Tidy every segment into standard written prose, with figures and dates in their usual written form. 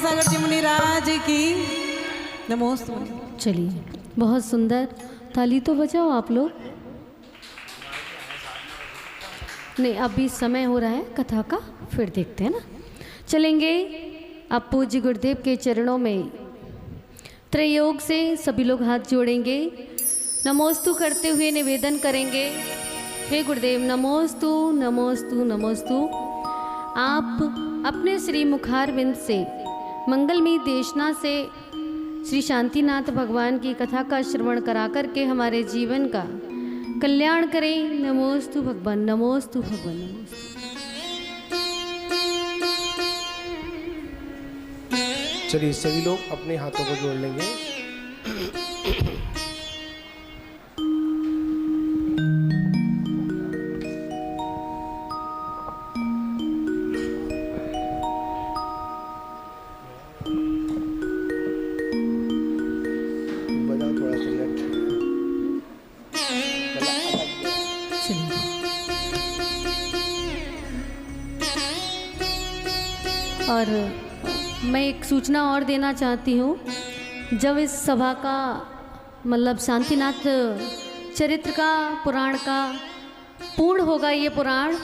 सागर जी मुनिराज की नमोस्तु। चलिए, बहुत सुंदर, ताली तो बजाओ आप लोग। नहीं, अभी समय हो रहा है कथा का, फिर देखते हैं ना। चलेंगे अब पूज्य गुरुदेव के चरणों में त्रयोग से सभी लोग हाथ जोड़ेंगे, नमोस्तु करते हुए निवेदन करेंगे, हे गुरुदेव नमोस्तु नमोस्तु नमोस्तु। आप अपने श्री मुखारविंद से मंगलमयी देशना से श्री शांतिनाथ भगवान की कथा का श्रवण करा करके हमारे जीवन का कल्याण करें। नमोस्तु भगवान, नमोस्तु भगवान, नमोस्तु। चलिए सभी लोग अपने हाथों को जोड़ लेंगे। बजाओ थोड़ा सा नेट। चलिए, और मैं एक सूचना और देना चाहती हूँ। जब इस सभा का मतलब शांतिनाथ चरित्र का पुराण का पूर्ण होगा ये पुराण,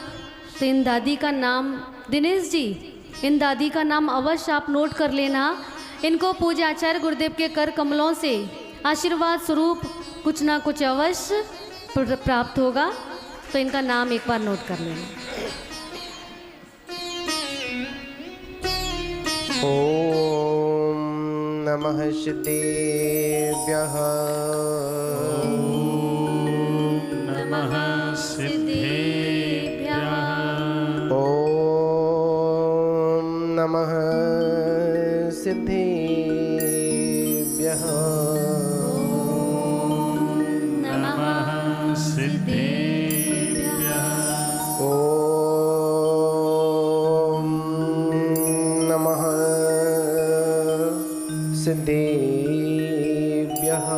तो इन दादी का नाम, दिनेश जी, इन दादी का नाम अवश्य आप नोट कर लेना। इनको पूज्य आचार्य गुरुदेव के कर कमलों से आशीर्वाद स्वरूप कुछ ना कुछ अवश्य प्राप्त होगा, तो इनका नाम एक बार नोट कर लेना। ओम नमः सिद्धेभ्यः। नमः सिद्धेभ्यः। ओम नमः सिद्धेभ्यः। नमः सिद्धेभ्यः। ओम नमः सिद्धेभ्यः।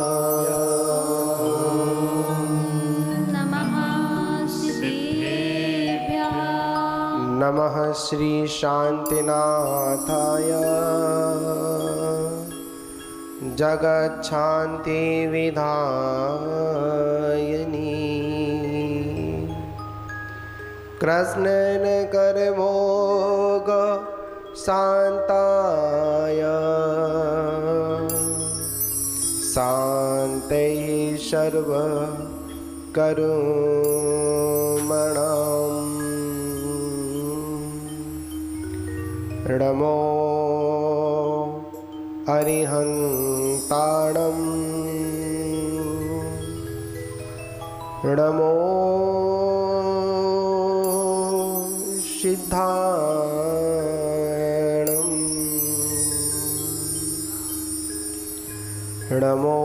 नमः सिद्धेभ्यः। नमः श्री शांतिनाथाय जगच्छान्ति विधायिनी कृष्णन कर भोग शांताय शांते सर्व करुमणम् नमो अरिहन्ताणं नमो सिद्धाणं नमो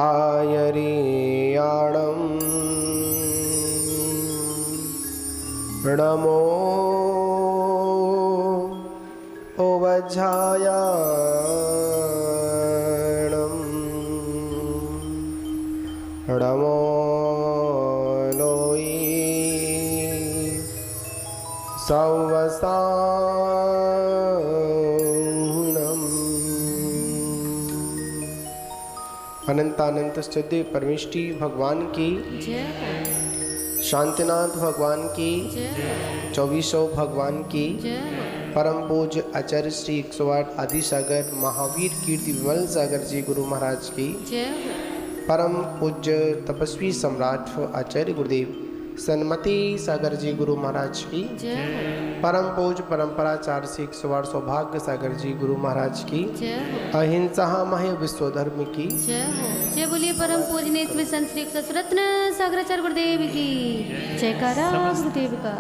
आयर्याणं नमो ओवज्झायाणं नमो लोई सवसानम्। अनंतानंत स्तुति परमेष्टि भगवान की, शांतिनाथ भगवान की, 2400 भगवान की, परम पूज्य आचार्य श्री 108 आदि सागर महावीर कीर्ति विमल सागर जी गुरु महाराज की, परम पूज्य तपस्वी सम्राट आचार्य गुरुदेव सन्मति सागर जी गुरु महाराज की, परम पूज्य परंपराचार्य श्री 108 सौभाग्य सागर जी गुरु महाराज की, अहिंसा मह विश्व धर्म की जय बोलिए परम पूजनीय संत श्री रत्न सागराचार्य गुरुदेव की जयकारा गुरुदेव का।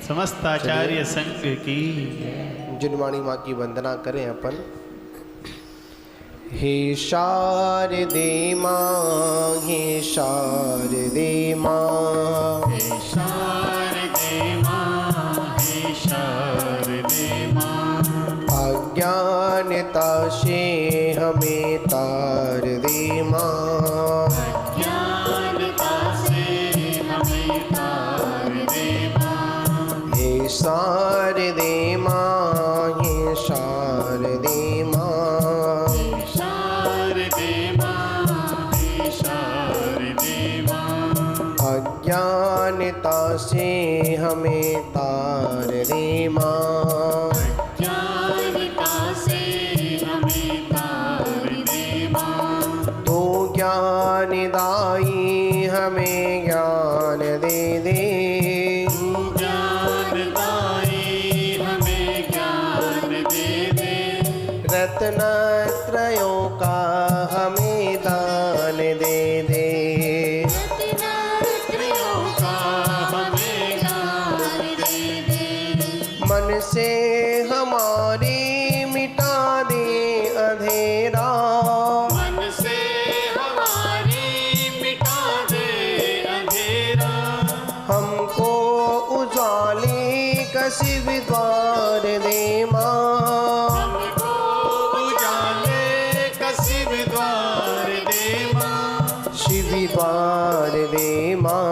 समस्त आचार्य संघ की। जिनवाणी माँ की वंदना करें अपन। हे शारदे माँ, हे शारदे माँ, हे शारदे माँ, हे शारदे माँ, अज्ञानता से हमें तार दे माँ, अज्ञानता से हमें तार दे माँ। हे शारदे माँ, अज्ञानता से हमें तार दे माँ, ज्ञानता से हमें तार दे माँ। तू ज्ञानदाई हमें ज्ञान दे दे, तू ज्ञानदाई हमें ज्ञान दे दे। रत्नत्रयों का हमें दान दे दे, रत्नत्रयों का हमें ज्ञान दे दे। मन से हमारी मिटा दे अंधेरा, मन से हमारी मिटा दे अंधेरा। हमको उजाले कसी द्वार दे माँ, हमको उजाले कसी द्वार दे माँ। शिव द्वार दे माँ।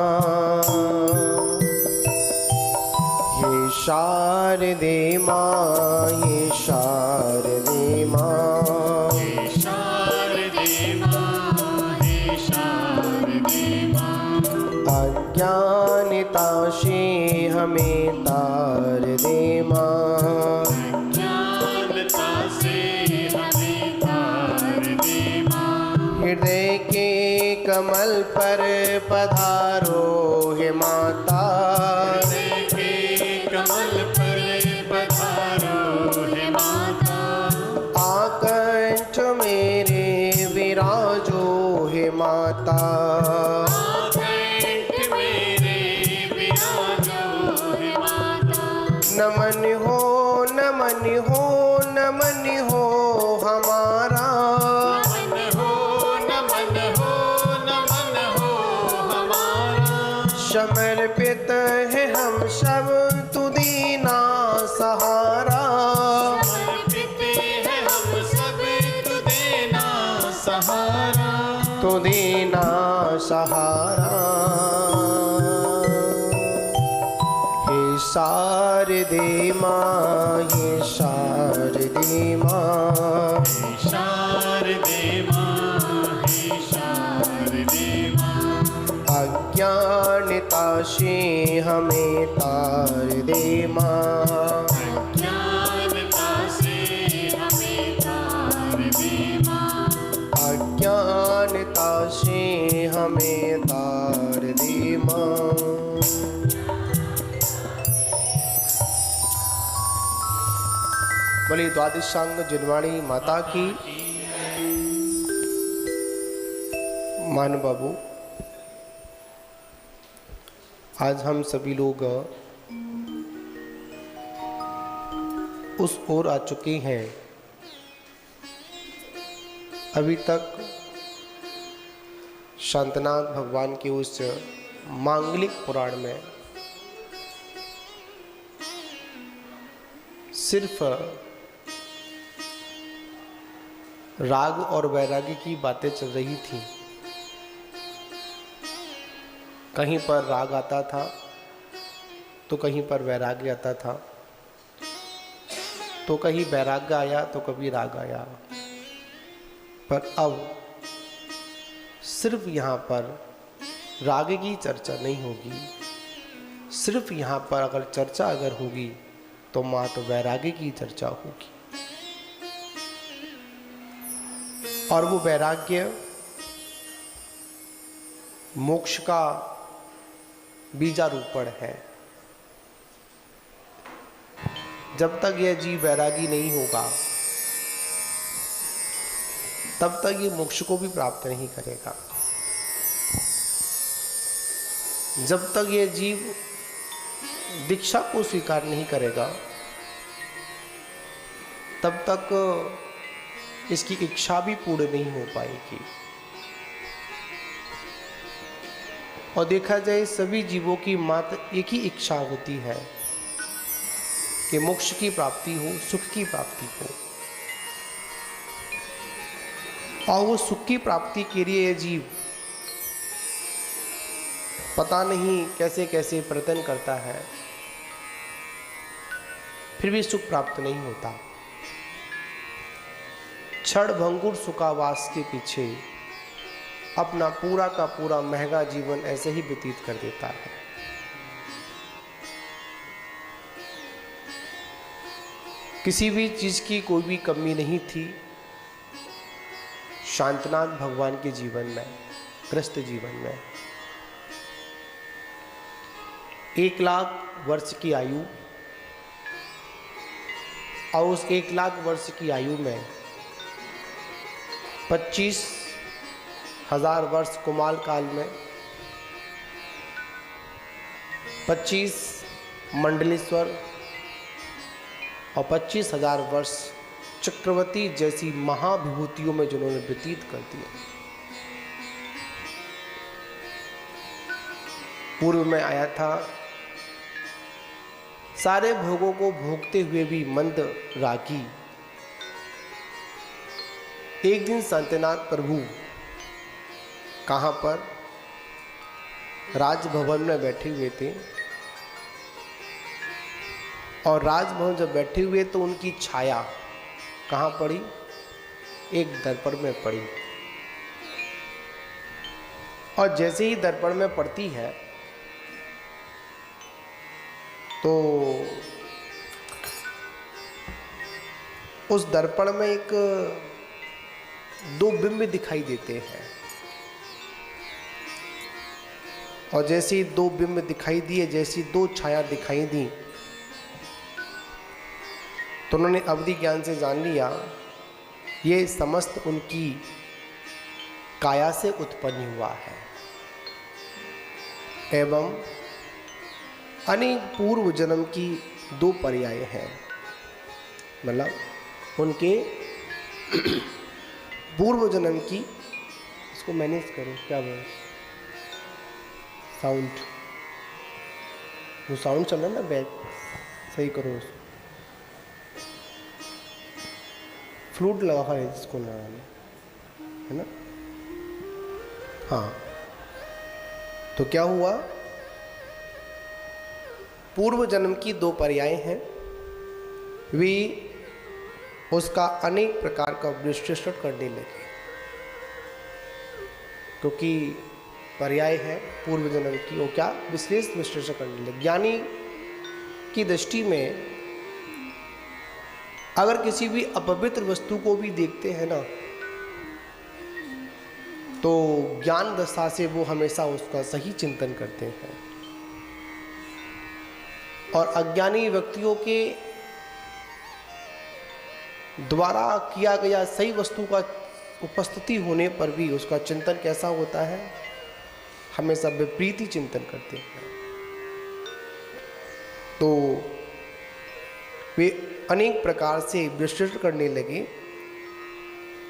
हे शारदे माँ, हे शारदे माँ, हे शारदे माँ, हे शारदे माँ। अज्ञानता से हमें तार दे माँ, ज्ञानता से हमें तार दे माँ। हृदय के कमल पर पधारो हे माता, हृदय के कमल पर पधारो हे माता। आकंठ मेरे विराजो हे माता, आकंठ मेरे विराजो हे माता। नमन हो नमन हो नमन हो हमारा, नमन हो नमन हो नमन हो हमारा। समर्पित है हम सब तु दीना सहारा, समर्पित है हम सब तु देना सहारा। तु दीना सहारा। हे शारदे माँ, हे शारदे माँ, हे शारदे माँ, हे शारदे माँ। अज्ञानता से हमें तार दे माँ, ज्ञानता से हमें तार दे माँ। अज्ञानता से हमें तार दे माँ। बोली द्वादशांग जिनवाणी माता की। मान बाबू, आज हम सभी लोग उस ओर आ चुके हैं। अभी तक शांतनाथ भगवान के उस मांगलिक पुराण में सिर्फ राग और वैराग्य की बातें चल रही थी। कहीं पर राग आता था तो कहीं पर वैराग्य आता था, तो कहीं वैराग्य आया तो कभी राग आया। पर अब सिर्फ यहाँ पर राग की चर्चा नहीं होगी, सिर्फ यहाँ पर अगर चर्चा अगर होगी तो मात्र वैराग्य की चर्चा होगी। और वो वैराग्य मोक्ष का बीजारूपण है। जब तक यह जीव वैरागी नहीं होगा तब तक ये मोक्ष को भी प्राप्त नहीं करेगा। जब तक यह जीव दीक्षा को स्वीकार नहीं करेगा तब तक इसकी इच्छा भी पूर्ण नहीं हो पाएगी। और देखा जाए सभी जीवों की मात्र एक ही इच्छा होती है कि मोक्ष की प्राप्ति हो, सुख की प्राप्ति हो। और वो सुख की प्राप्ति के लिए ये जीव पता नहीं कैसे कैसे प्रयत्न करता है, फिर भी सुख प्राप्त नहीं होता। क्षण भंगुर सुखावास के पीछे अपना पूरा का पूरा महंगा जीवन ऐसे ही व्यतीत कर देता है। किसी भी चीज़ की कोई भी कमी नहीं थी शांतनाथ भगवान के जीवन में, ग्रस्त जीवन में। 1,00,000 वर्ष की आयु, और उस 1,00,000 वर्ष की आयु में 25,000 वर्ष कुमार काल में, 25 मंडलेश्वर और 25,000 वर्ष चक्रवर्ती जैसी महाविभूतियों में जिन्होंने व्यतीत कर दिए। पूर्व में आया था, सारे भोगों को भोगते हुए भी मंद रागी। एक दिन शांतिनाथ प्रभु कहाँ पर, राजभवन में बैठे हुए थे, और राजभवन जब बैठे हुए तो उनकी छाया कहाँ पड़ी, एक दर्पण में पड़ी। और जैसे ही दर्पण में पड़ती है तो उस दर्पण में एक 2 बिंब दिखाई देते हैं। और जैसे ही 2 बिंब दिखाई दिए, जैसी 2 छाया दिखाई दी, तो उन्होंने अवधि ज्ञान से जान लिया ये समस्त उनकी काया से उत्पन्न हुआ है, एवं अनेक पूर्व जन्म की 2 पर्याय हैं। मतलब उनके पूर्व जन्म की, इसको मैनेज करो, क्या बोल, साउंड, वो साउंड चल रहा है ना, बैक सही करो उसको। फ्लूट लगा है इसको लगाने, है ना। हाँ, तो क्या हुआ, पूर्व जन्म की 2 पर्याय हैं, वे उसका अनेक प्रकार का विश्लेषण करने लगे। क्योंकि पर्याय है पूर्व जन्म की, वो क्या विश्लेषण करने लगे। ज्ञानी की दृष्टि में अगर किसी भी अपवित्र वस्तु को भी देखते हैं ना, तो ज्ञान दशा से वो हमेशा उसका सही चिंतन करते हैं, और अज्ञानी व्यक्तियों के द्वारा किया गया सही वस्तु का उपस्थिति होने पर भी उसका चिंतन कैसा होता है, हमेशा विपरीत ही चिंतन करते हैं। तो वे अनेक प्रकार से विश्लेषण करने लगे।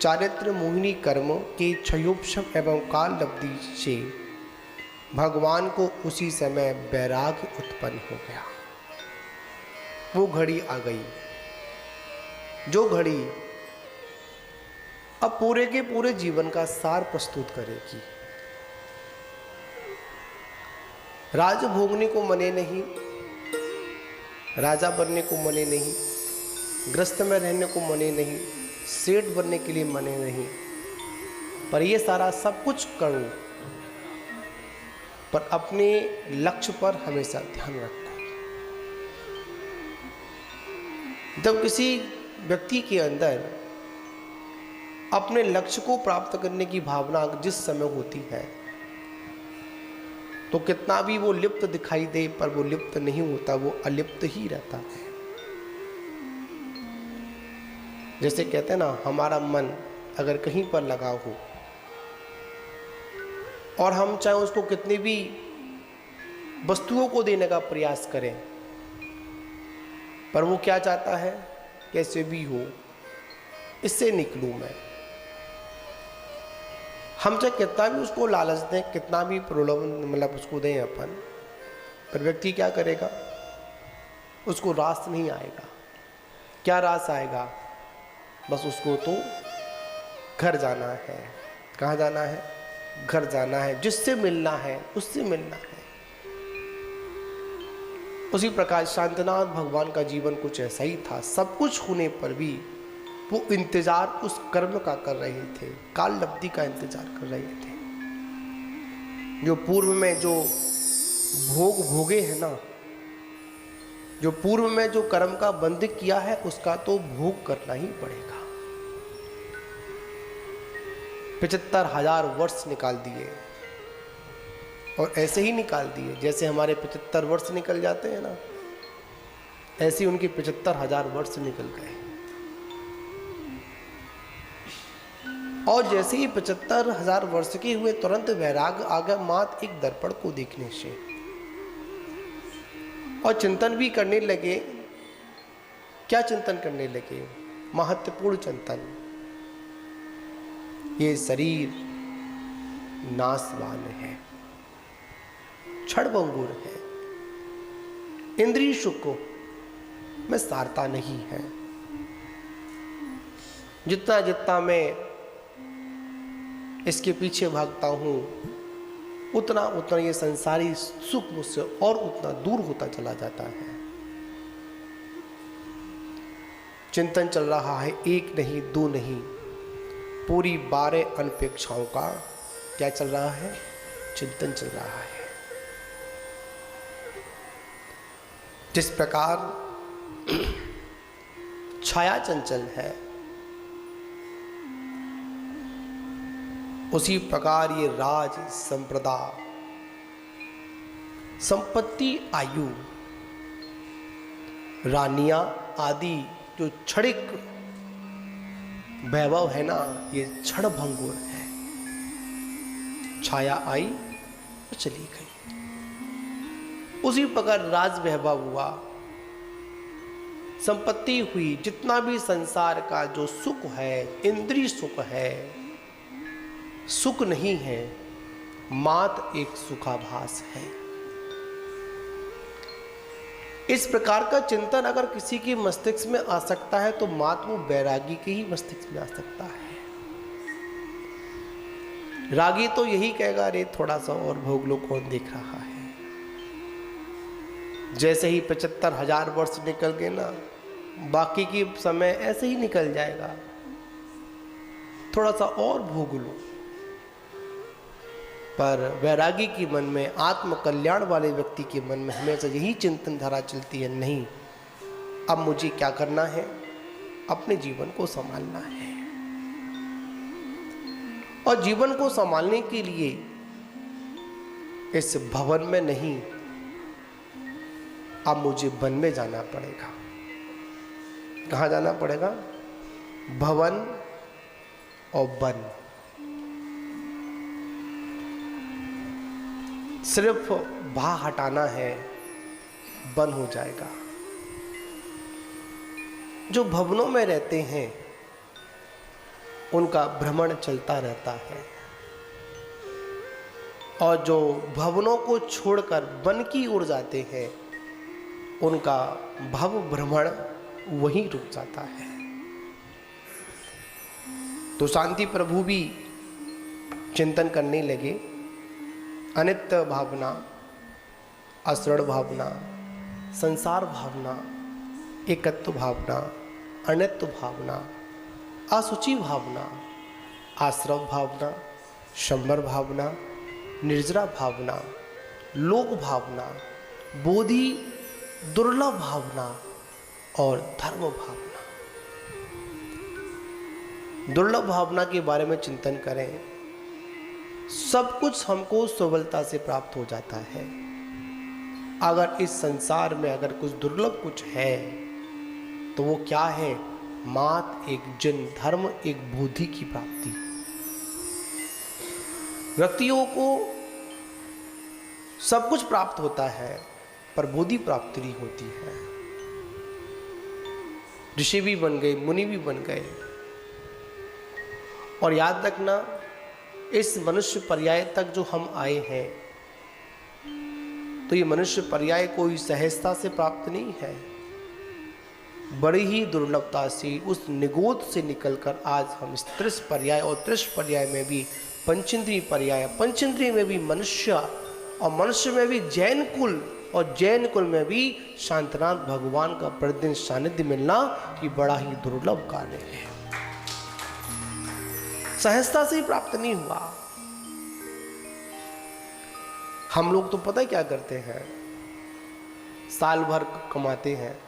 चारित्र मोहिनी कर्म के क्षयोपशम एवं काल लब्धि से भगवान को उसी समय वैराग्य उत्पन्न हो गया। वो घड़ी आ गई, जो घड़ी अब पूरे के पूरे जीवन का सार प्रस्तुत करेगी। राज भोगने को मने नहीं, राजा बनने को मने नहीं, ग्रस्त में रहने को मने नहीं, सेठ बनने के लिए मने नहीं, पर ये सारा सब कुछ करो, पर अपने लक्ष्य पर हमेशा ध्यान रखो। जब किसी व्यक्ति के अंदर अपने लक्ष्य को प्राप्त करने की भावना जिस समय होती है, तो कितना भी वो लिप्त दिखाई दे, पर वो लिप्त नहीं होता, वो अलिप्त ही रहता है। जैसे कहते हैं ना, हमारा मन अगर कहीं पर लगा हो और हम चाहे उसको कितनी भी वस्तुओं को देने का प्रयास करें, पर वो क्या चाहता है, कैसे भी हो इससे निकलूं मैं। हम चाहे कितना भी उसको लालच दें, कितना भी प्रलोभन मतलब उसको दें अपन, पर व्यक्ति क्या करेगा, उसको रास नहीं आएगा। क्या रास आएगा, बस उसको तो घर जाना है। कहाँ जाना है, घर जाना है, जिससे मिलना है उससे मिलना है। उसी प्रकार शांतिनाथ भगवान का जीवन कुछ ऐसा ही था। सब कुछ होने पर भी वो इंतजार उस कर्म का कर रहे थे, काल लब्धि का इंतजार कर रहे थे। जो पूर्व में जो भोग भोगे हैं ना, जो पूर्व में जो कर्म का बंध किया है उसका तो भोग करना ही पड़ेगा। 75,000 वर्ष निकाल दिए, और ऐसे ही निकाल दिए जैसे हमारे 75 वर्ष निकल जाते हैं ना, ऐसे ही उनके 75,000 वर्ष निकल गए। और जैसे ही 75,000 वर्ष के हुए तुरंत वैराग आ गया मात्र एक दर्पण को देखने से, और चिंतन भी करने लगे। क्या चिंतन करने लगे? महत्वपूर्ण चिंतन। ये शरीर नाशवान है, क्षणभंगुर है, इंद्रिय सुख में सारता नहीं है। जितना जितना मैं इसके पीछे भागता हूं उतना उतना ये संसारी सुख मुझसे और उतना दूर होता चला जाता है। चिंतन चल रहा है, एक नहीं दो नहीं, पूरी 12 अनपेक्षाओं का क्या चल रहा है? चिंतन चल रहा है। जिस प्रकार छाया चंचल है, उसी प्रकार ये राज संप्रदा, संपत्ति, आयु, रानियां आदि जो क्षणिक वैभव है ना, ये क्षणभंगुर है। छाया आई तो चली गई। उसी प्रकार राज वैभव हुआ, संपत्ति हुई, जितना भी संसार का जो सुख है, इंद्रिय सुख है, सुख नहीं है, मात्र एक सुखाभास है। इस प्रकार का चिंतन अगर किसी के मस्तिष्क में आ सकता है तो मात्र वो बैरागी के ही मस्तिष्क में आ सकता है। रागी तो यही कहेगा, अरे थोड़ा सा और भोग लो, कौन देख रहा है। जैसे ही 75,000 वर्ष निकल गए ना, बाकी की समय ऐसे ही निकल जाएगा, थोड़ा सा और भोग लो। पर वैरागी के मन में, आत्म कल्याण वाले व्यक्ति के मन में हमेशा यही चिंतन धारा चलती है, नहीं अब मुझे क्या करना है, अपने जीवन को संभालना है। और जीवन को संभालने के लिए इस भवन में नहीं, अब मुझे वन में जाना पड़ेगा। कहाँ जाना पड़ेगा? भवन और वन। सिर्फ भा हटाना है, बन हो जाएगा। जो भवनों में रहते हैं उनका भ्रमण चलता रहता है, और जो भवनों को छोड़कर वन की ओर जाते हैं उनका भव भ्रमण वहीं रुक जाता है। तो शांति प्रभु भी चिंतन करने लगे। अनित्य भावना, असरण भावना, संसार भावना, एकत्व भावना, अनित्य भावना, असुचि भावना, आश्रव भावना, शंबर भावना, निर्जरा भावना, लोक भावना, बोधि दुर्लभ भावना और धर्म भावना। दुर्लभ भावना के बारे में चिंतन करें। सब कुछ हमको सुलभता से प्राप्त हो जाता है। अगर इस संसार में अगर कुछ दुर्लभ कुछ है तो वो क्या है? मात्र एक जन धर्म, एक बोधि की प्राप्ति। व्यक्तियों को सब कुछ प्राप्त होता है पर बोधि प्राप्ति नहीं होती है। ऋषि भी बन गए, मुनि भी बन गए, और याद रखना इस मनुष्य पर्याय तक जो हम आए हैं तो ये मनुष्य पर्याय कोई सहजता से प्राप्त नहीं है। बड़ी ही दुर्लभता से, उस निगोद से निकलकर आज हम इस त्रिश पर्याय और त्रिश पर्याय में भी पंचेंद्रिय पर्याय, पंचेंद्रिय में भी मनुष्य, और मनुष्य में भी जैन कुल, और जैन कुल में भी शांतनाथ भगवान का प्रतिदिन सानिध्य मिलना ये बड़ा ही दुर्लभ कार्य है। सहजता से ही प्राप्त नहीं हुआ। हम लोग तो पता है क्या करते हैं, साल भर कमाते हैं,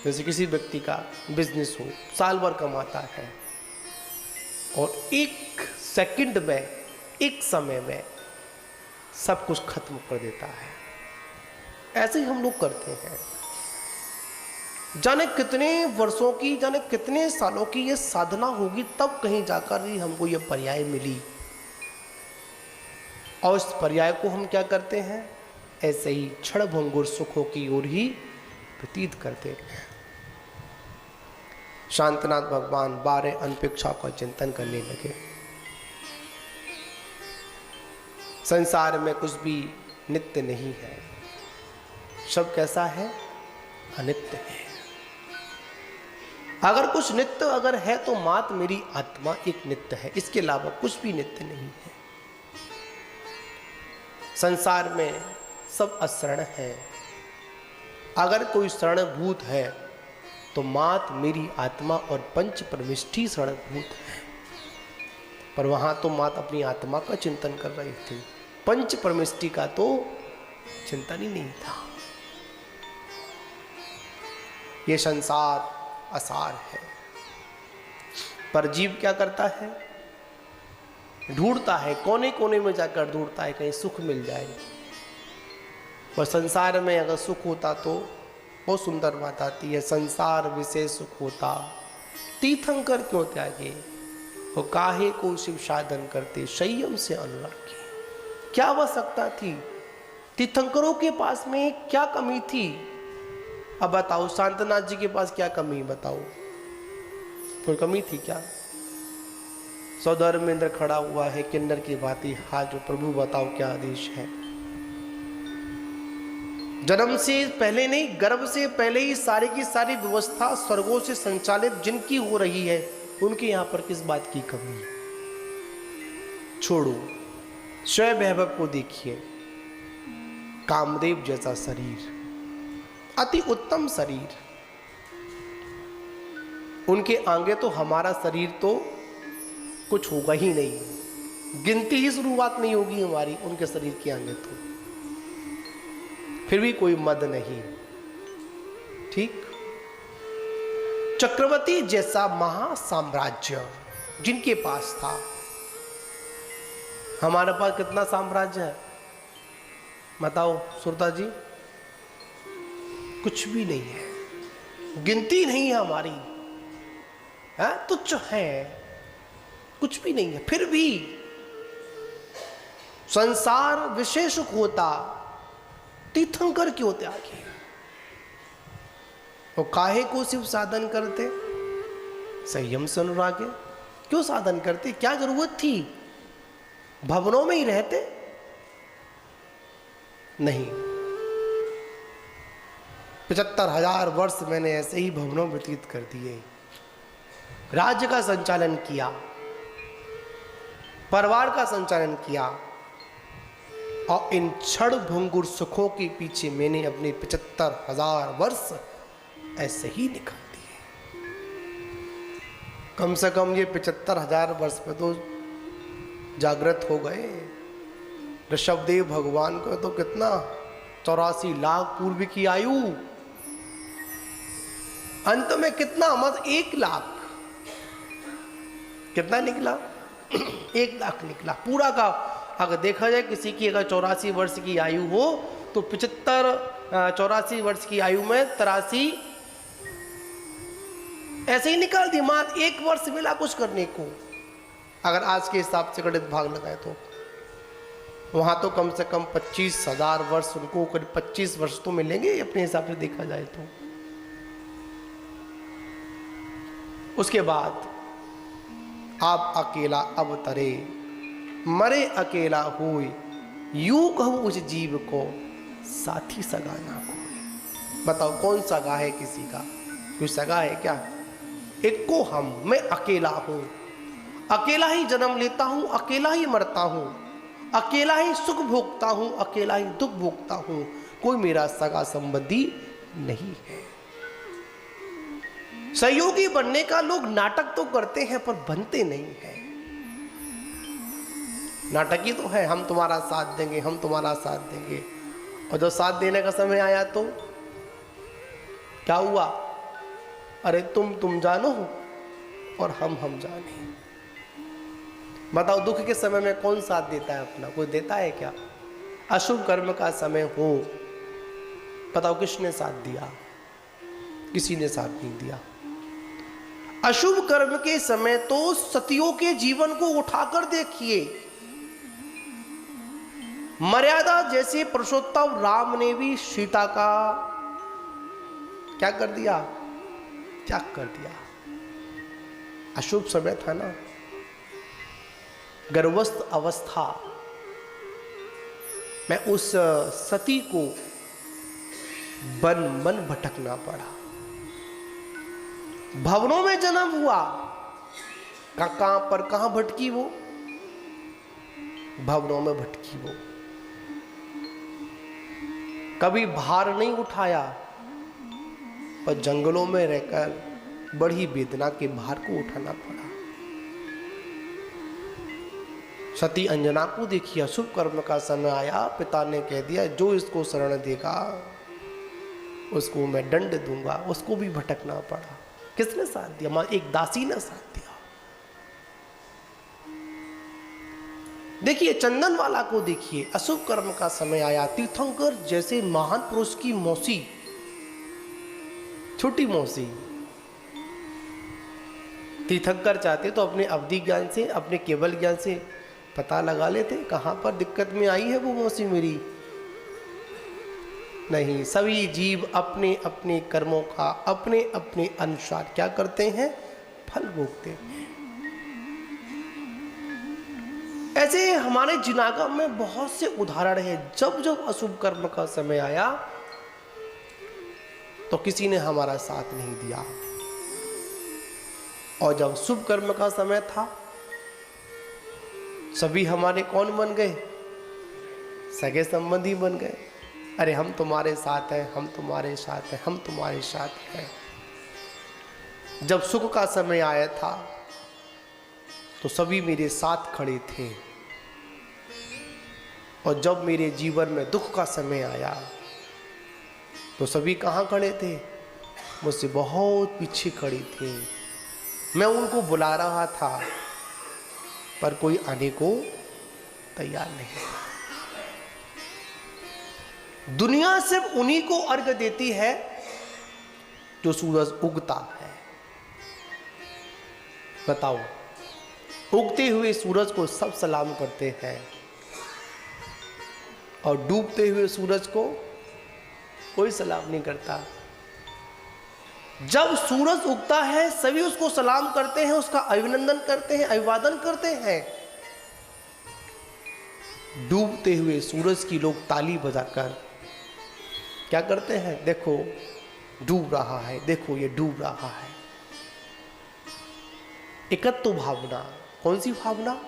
जैसे किसी व्यक्ति का बिजनेस हो, साल भर कमाता है और एक सेकंड में, एक समय में सब कुछ खत्म कर देता है। ऐसे ही हम लोग करते हैं। जाने कितने वर्षों की, जाने कितने सालों की ये साधना होगी, तब कहीं जाकर ही हमको ये पर्याय मिली। और इस पर्याय को हम क्या करते हैं, ऐसे ही क्षणभंगुर सुखों की ओर ही व्यतीत करते हैं। शांतनाथ भगवान 12 अनपेक्षा का चिंतन करने लगे। संसार में कुछ भी नित्य नहीं है, सब कैसा है, अनित्य है। अगर कुछ नित्य अगर है तो मात्र मेरी आत्मा एक नित्य है, इसके अलावा कुछ भी नित्य नहीं है। संसार में सब अशरण है, अगर कोई शरणभूत है तो मात्र मेरी आत्मा और पंच परमिष्ठी शरणभूत है। पर वहां तो मात्र अपनी आत्मा का चिंतन कर रही थी, पंच परमिष्ठी का तो चिंतन ही नहीं था। ये संसार असार है, पर जीव क्या करता है, ढूंढता है, कोने कोने में जाकर ढूंढता है कहीं सुख मिल जाए। पर संसार में अगर सुख होता तो बहुत सुंदर बात आती है, संसार विषय सुख होता तीर्थंकर क्यों त्यागे, वो काहे को शिव साधन करते संयम से अनुरागी। क्या आवश्यकता थी, तीर्थंकरों के पास में क्या कमी थी? अब बताओ, शांतनाथ जी के पास क्या कमी, बताओ, कोई कमी थी क्या? सौधर्मेंद्र खड़ा हुआ है किन्नर की भांति, हाथ जो प्रभु बताओ क्या आदेश है। जन्म से पहले नहीं, गर्भ से पहले ही सारी की सारी व्यवस्था स्वर्गों से संचालित जिनकी हो रही है, उनके यहां पर किस बात की कमी है? छोड़ो, स्वयं वैभव को देखिए, कामदेव जैसा शरीर, अति उत्तम शरीर, उनके आगे तो हमारा शरीर तो कुछ होगा ही नहीं, गिनती ही शुरुआत नहीं होगी हमारी उनके शरीर के आगे तो। फिर भी कोई मद नहीं, ठीक। चक्रवर्ती जैसा महासाम्राज्य जिनके पास था, हमारे पास कितना साम्राज्य है बताओ सुरता जी? कुछ भी नहीं है, गिनती नहीं है हमारी, है तुच्छ है, कुछ भी नहीं है। फिर भी संसार विशेष होता तीर्थंकर क्यों त्यागे, वो काहे को शिव साधन करते, संयम से अनुरागे। क्यों साधन करते, क्या जरूरत थी, भवनों में ही रहते नहीं। 75,000 वर्ष मैंने ऐसे ही भवनों में व्यतीत कर दिए, राज्य का संचालन किया, परिवार का संचालन किया, और इन क्षण भंगुर सुखों के पीछे मैंने अपने 75,000 वर्ष ऐसे ही निकाल दिए। कम से कम ये 75,000 वर्ष पे तो जागृत हो गए। ऋषभदेव भगवान को तो कितना 84 लाख पूर्व की आयु, अंत में कितना, मत 1 लाख, कितना निकला 1 लाख निकला पूरा का। अगर देखा जाए किसी की अगर 84 वर्ष की आयु हो तो 84 वर्ष की आयु में 83 ऐसे ही निकाल दी, मात्र 1 वर्ष मिला कुछ करने को। अगर आज के हिसाब से गणित भाग लगाए तो वहां तो कम से कम 25,000 वर्ष, उनको करीब 25 वर्ष तो मिलेंगे अपने हिसाब से देखा जाए तो। उसके बाद आप अकेला अवतरे, मरे अकेला हुए, यूं कहूं उस जीव को साथी सगा ना कोई। बताओ कौन सगा है किसी का, कोई सगा है क्या? एक को हम, मैं अकेला हूं, अकेला ही जन्म लेता हूं, अकेला ही मरता हूं, अकेला ही सुख भोगता हूं, अकेला ही दुख भोगता हूं, कोई मेरा सगा संबंधी नहीं है। सहयोगी बनने का लोग नाटक तो करते हैं पर बनते नहीं है। नाटक ही तो है, हम तुम्हारा साथ देंगे, हम तुम्हारा साथ देंगे, और जब साथ देने का समय आया तो क्या हुआ? अरे तुम जानो और हम जाने। बताओ दुख के समय में कौन साथ देता है अपना? कोई देता है क्या? अशुभ कर्म का समय हो, बताओ किसने साथ दिया? किसी ने साथ नहीं दिया। अशुभ कर्म के समय तो सतियों के जीवन को उठाकर देखिए। मर्यादा जैसे पुरुषोत्तम राम ने भी सीता का क्या कर दिया? त्याग कर दिया। अशुभ समय था ना, गर्भस्थ अवस्था में उस सती को वन भटकना पड़ा। भवनों में जन्म हुआ, कहां पर कहां भटकी वो? भवनों में भटकी वो। कभी भार नहीं उठाया, पर जंगलों में रहकर बड़ी वेदना के भार को उठाना पड़ा। सती अंजना को देखिए, अशुभ कर्म का समय आया, पिता ने कह दिया जो इसको शरण देगा उसको मैं दंड दूंगा। उसको भी भटकना पड़ा। किसने साथ दिया? एक दासी ने साथ दिया। देखिए चंदनवाला को देखिए, अशुभ कर्म का समय आया, तीर्थंकर जैसे महान पुरुष की मौसी, छोटी मौसी, तीर्थंकर चाहते तो अपने अवधि ज्ञान से, अपने केवल ज्ञान से पता लगा लेते कहां पर दिक्कत में आई है वो मौसी मेरी। नहीं, सभी जीव अपने अपने कर्मों का अपने अपने अनुसार क्या करते हैं? फल भोगते हैं। ऐसे हमारे जिनागम में बहुत से उदाहरण हैं। जब जब अशुभ कर्म का समय आया तो किसी ने हमारा साथ नहीं दिया, और जब शुभ कर्म का समय था सभी हमारे कौन बन गए? सगे संबंधी बन गए। अरे हम तुम्हारे साथ हैं, हम तुम्हारे साथ हैं, हम तुम्हारे साथ हैं। जब सुख का समय आया था तो सभी मेरे साथ खड़े थे, और जब मेरे जीवन में दुख का समय आया तो सभी कहाँ खड़े थे? मुझसे बहुत पीछे खड़ी थी। मैं उनको बुला रहा था पर कोई आने को तैयार नहीं था। दुनिया सिर्फ उन्हीं को अर्घ देती है जो सूरज उगता है। बताओ, उगते हुए सूरज को सब सलाम करते हैं और डूबते हुए सूरज को कोई सलाम नहीं करता। जब सूरज उगता है सभी उसको सलाम करते हैं, उसका अभिनंदन करते हैं, अभिवादन करते हैं। डूबते हुए सूरज की लोग ताली बजाकर क्या करते हैं? देखो डूब रहा है, देखो ये डूब रहा है। एकत्व भावना, कौन सी भावना?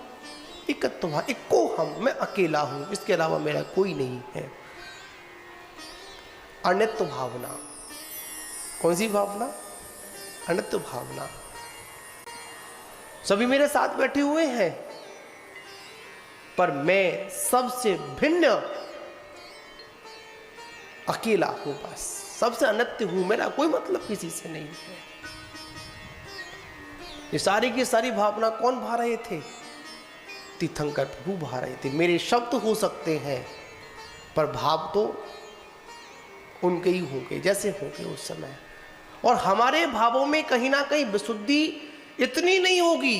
एकत्व भावना, इक्को हम, मैं अकेला हूं, इसके अलावा मेरा कोई नहीं है। अनित्व भावना, कौन सी भावना? अनित्व भावना। सभी मेरे साथ बैठे हुए हैं पर मैं सबसे भिन्न अकेला हूं, बस सबसे अनित्य हूं, मेरा कोई मतलब किसी से नहीं है। ये सारी की सारी भावना कौन भा रहे थे? तीर्थंकर प्रभु भा रहे थे। मेरे शब्द हो सकते हैं पर भाव तो उनके ही होंगे जैसे होंगे उस समय। और हमारे भावों में कहीं ना कहीं विशुद्धि इतनी नहीं होगी।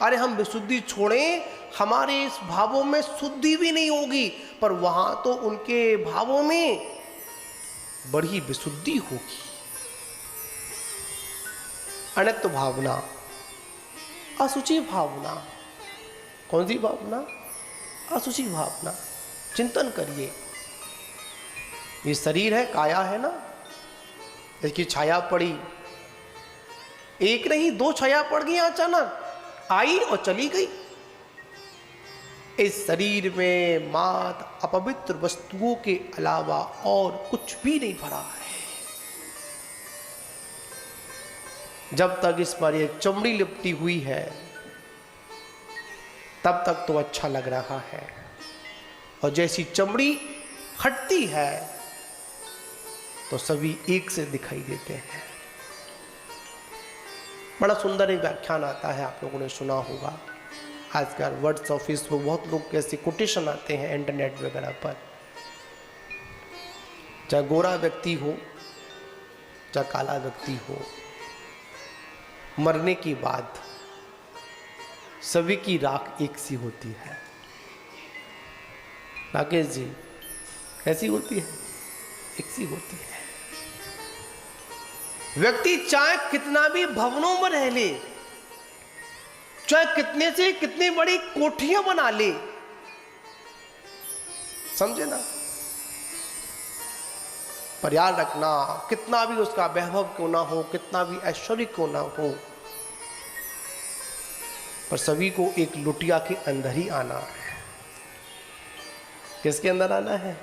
अरे हम विशुद्धि छोड़ें, हमारे इस भावों में शुद्धि भी नहीं होगी, पर वहां तो उनके भावों में बड़ी विशुद्धि होगी। अनित्य भावना, असुचि भावना, कौन सी भावना? असुचि भावना। चिंतन करिए, ये शरीर है, काया है ना, इसकी छाया पड़ी, एक नहीं दो छाया पड़ गई, अचानक आई और चली गई। इस शरीर में मात्र अपवित्र वस्तुओं के अलावा और कुछ भी नहीं भरा है। जब तक इस पर यह चमड़ी लिपटी हुई है तब तक तो अच्छा लग रहा है, और जैसी चमड़ी हटती है तो सभी एक से दिखाई देते हैं। बड़ा सुंदर एक व्याख्यान आता है, आप लोगों ने सुना होगा। आजकल वर्ड्स ऑफिस में बहुत लोग कैसे कोटेशन आते हैं इंटरनेट वगैरह पर, चाहे गोरा व्यक्ति हो चाहे काला व्यक्ति हो, मरने के बाद सभी की राख एक सी होती है। राकेश जी, कैसी होती है? एक सी होती है। व्यक्ति चाहे कितना भी भवनों में रह ले, चाहे कितने से कितनी बड़ी कोठियां बना ले, समझे ना, पर याद रखना, कितना भी उसका वैभव क्यों ना हो, कितना भी ऐश्वर्य क्यों ना हो, पर सभी को एक लुटिया के अंदर ही आना है। किसके अंदर आना है?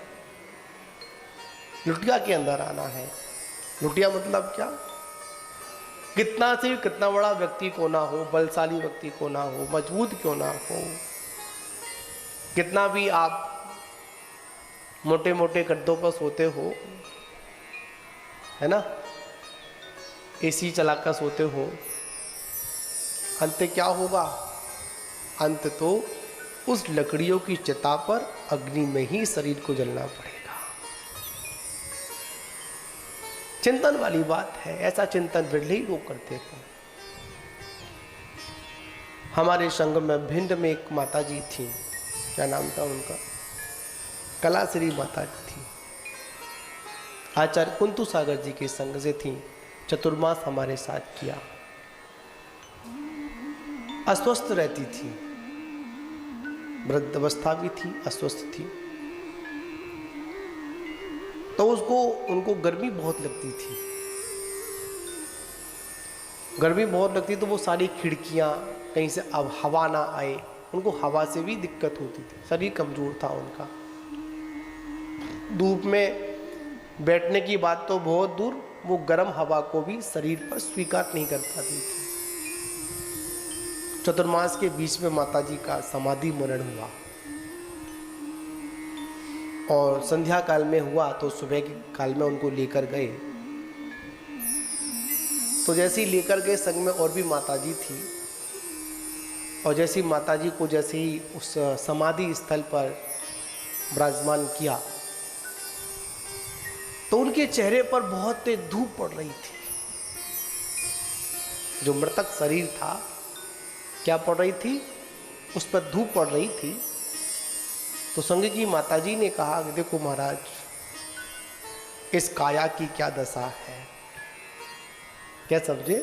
लुटिया के अंदर आना है। लुटिया मतलब क्या? कितना से कितना बड़ा व्यक्ति को ना हो, बलशाली व्यक्ति को ना हो, मजबूत क्यों ना हो, कितना भी आप मोटे मोटे गड्ढों पर सोते हो, है ना, एसी चलाकर सोते हो, अंत क्या होगा? अंत तो उस लकड़ियों की चिता पर अग्नि में ही शरीर को जलना पड़ेगा। चिंतन वाली बात है, ऐसा चिंतन बिरले ही लोग करते हैं। हमारे संघ में भिंड में एक माता जी थी, क्या नाम था उनका? कलाश्री माता जी थी। आचार्य कुंतु सागर जी के संग से थी। चतुर्मास हमारे साथ किया। अस्वस्थ रहती थी, वृद्धावस्था भी थी, अस्वस्थ थी, तो उनको गर्मी बहुत लगती थी। गर्मी बहुत लगती तो वो सारी खिड़कियां, कहीं से अब हवा ना आए, उनको हवा से भी दिक्कत होती थी। शरीर कमजोर था उनका। धूप में बैठने की बात तो बहुत दूर, वो गर्म हवा को भी शरीर पर स्वीकार नहीं कर पाती थी। चतुर्मास के बीच में माता जी का समाधि मरण हुआ, और संध्या काल में हुआ तो सुबह के काल में उनको लेकर गए। तो जैसे ही लेकर गए, संग में और भी माता जी थी, और जैसी माता जी को जैसे ही उस समाधि स्थल पर विराजमान किया, तो उनके चेहरे पर बहुत तेज धूप पड़ रही थी। जो मृतक शरीर था, क्या पड़ रही थी? उस पर धूप पड़ रही थी। तो संग की माता जी ने कहा कि देखो महाराज, इस काया की क्या दशा है। क्या समझे?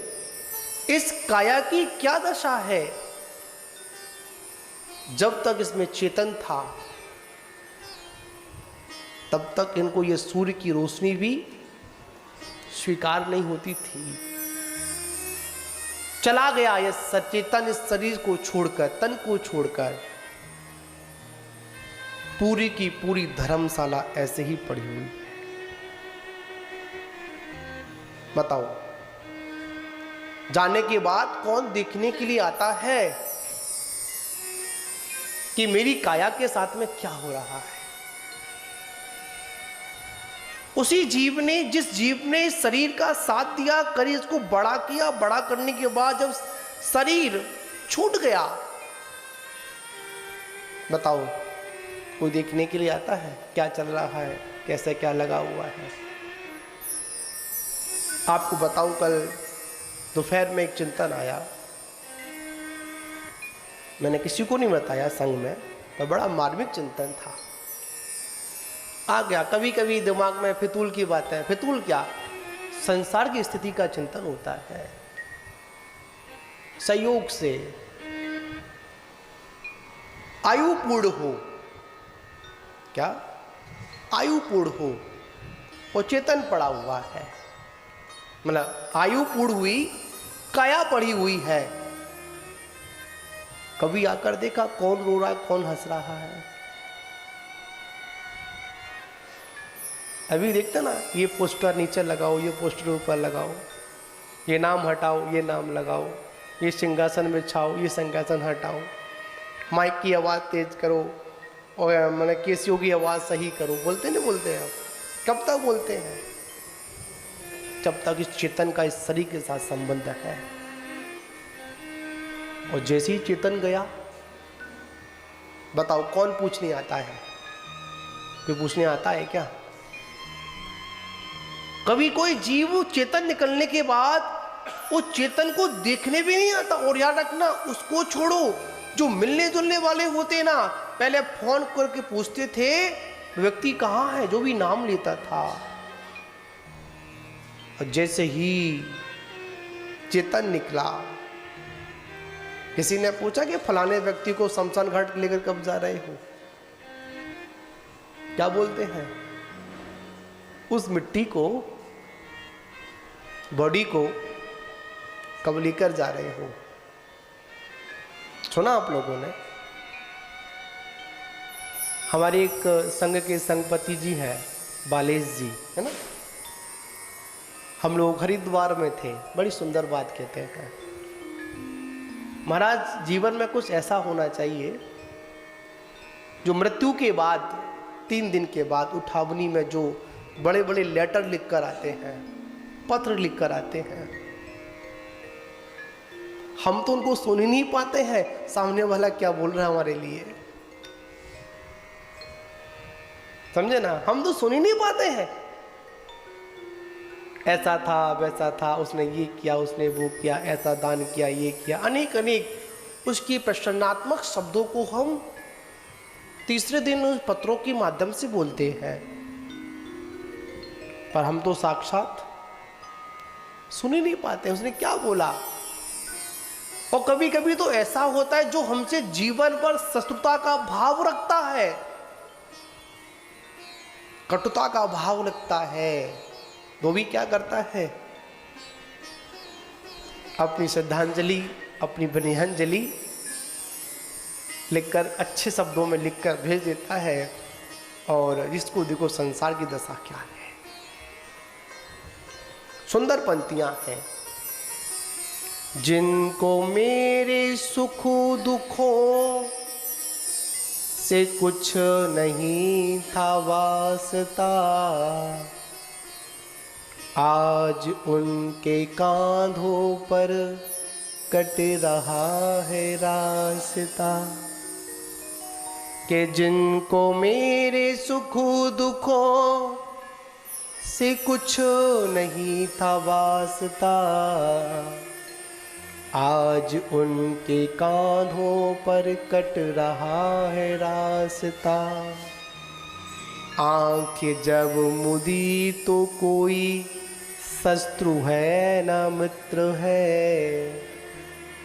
इस काया की क्या दशा है। जब तक इसमें चेतन था, तब तक इनको ये सूर्य की रोशनी भी स्वीकार नहीं होती थी। चला गया ये सचेतन इस शरीर को छोड़कर, तन को छोड़कर, पूरी की पूरी धर्मशाला ऐसे ही पड़ी हुई। बताओ, जाने के बाद कौन देखने के लिए आता है कि मेरी काया के साथ में क्या हो रहा है। उसी जीव ने, जिस जीव ने शरीर का साथ दिया, कर इसको बड़ा किया, बड़ा करने के बाद जब शरीर छूट गया, बताओ कोई देखने के लिए आता है क्या चल रहा है, कैसे क्या लगा हुआ है। आपको बताऊं, कल दोपहर में एक चिंतन आया, मैंने किसी को नहीं बताया संग में, तो बड़ा मार्मिक चिंतन था। आ गया कभी कभी दिमाग में फितूल की बात है। फितूल क्या, संसार की स्थिति का चिंतन होता है। संयोग से आयु पूर्ण हो, क्या आयु पूर्ण हो, वो चेतन पड़ा हुआ है, मतलब आयु पूर्ण हुई, काया पड़ी हुई है। कभी आकर देखा कौन रो रहा है, कौन हंस रहा है। अभी देखते ना, ये पोस्टर नीचे लगाओ, ये पोस्टर ऊपर लगाओ, ये नाम हटाओ, ये नाम लगाओ, ये सिंहासन बिछाओ, ये सिंहासन हटाओ, माइक की आवाज़ तेज करो, और मैंने केसियों की आवाज़ सही करो। बोलते नहीं बोलते हैं? कब तक बोलते हैं? जब तक इस चेतन का इस शरीर के साथ संबंध है। और जैसे ही चेतन गया, बताओ कौन पूछने आता है? कोई पूछने आता है क्या? कभी कोई जीव चेतन निकलने के बाद वो चेतन को देखने भी नहीं आता। और याद रखना, उसको छोड़ो, जो मिलने जुलने वाले होते ना, पहले फोन करके पूछते थे व्यक्ति कहाँ है, जो भी नाम लेता था। और जैसे ही चेतन निकला, किसी ने पूछा कि फलाने व्यक्ति को शमशान घाट लेकर कब जा रहे हो, क्या बोलते हैं? उस मिट्टी को, बॉडी को कब लेकर जा रहे हो? सुना आप लोगों ने? हमारे एक संघ के संघपति जी हैं, बालेश जी, है ना? हम लोग हरिद्वार में थे, बड़ी सुंदर बात कहते हैं, महाराज जीवन में कुछ ऐसा होना चाहिए जो मृत्यु के बाद 3 दिन के बाद उठावनी में जो बड़े बड़े लेटर लिख कर आते हैं, पत्र लिख कर आते हैं, हम तो उनको सुन ही नहीं पाते हैं, सामने वाला क्या बोल रहा है हमारे लिए, समझे ना? हम तो सुन ही नहीं पाते हैं। ऐसा था, वैसा था, उसने ये किया, उसने वो किया, ऐसा दान किया, ये किया, अनेक अनेक उसकी प्रश्नात्मक शब्दों को हम तीसरे दिन उस पत्रों के माध्यम से बोलते हैं, पर हम तो साक्षात सुन ही नहीं पाते उसने क्या बोला। और कभी कभी तो ऐसा होता है जो हमसे जीवन पर शत्रुता का भाव रखता है, कटुता का भाव रखता है, वो भी क्या करता है, अपनी श्रद्धांजलि, अपनी बनिहांजलि लिखकर, अच्छे शब्दों में लिखकर भेज देता है। और जिसको देखो संसार की दशा क्या है। सुंदर पंक्तियां हैं, जिनको मेरे सुख दुखों से कुछ नहीं था वास्ता, आज उनके कांधों पर कट रहा है रास्ता। कि जिनको मेरे सुख दुखों से कुछ नहीं था वास्ता, आज उनके कांधों पर कट रहा है रास्ता। आंखें जब मुदी तो कोई शत्रु है ना मित्र है,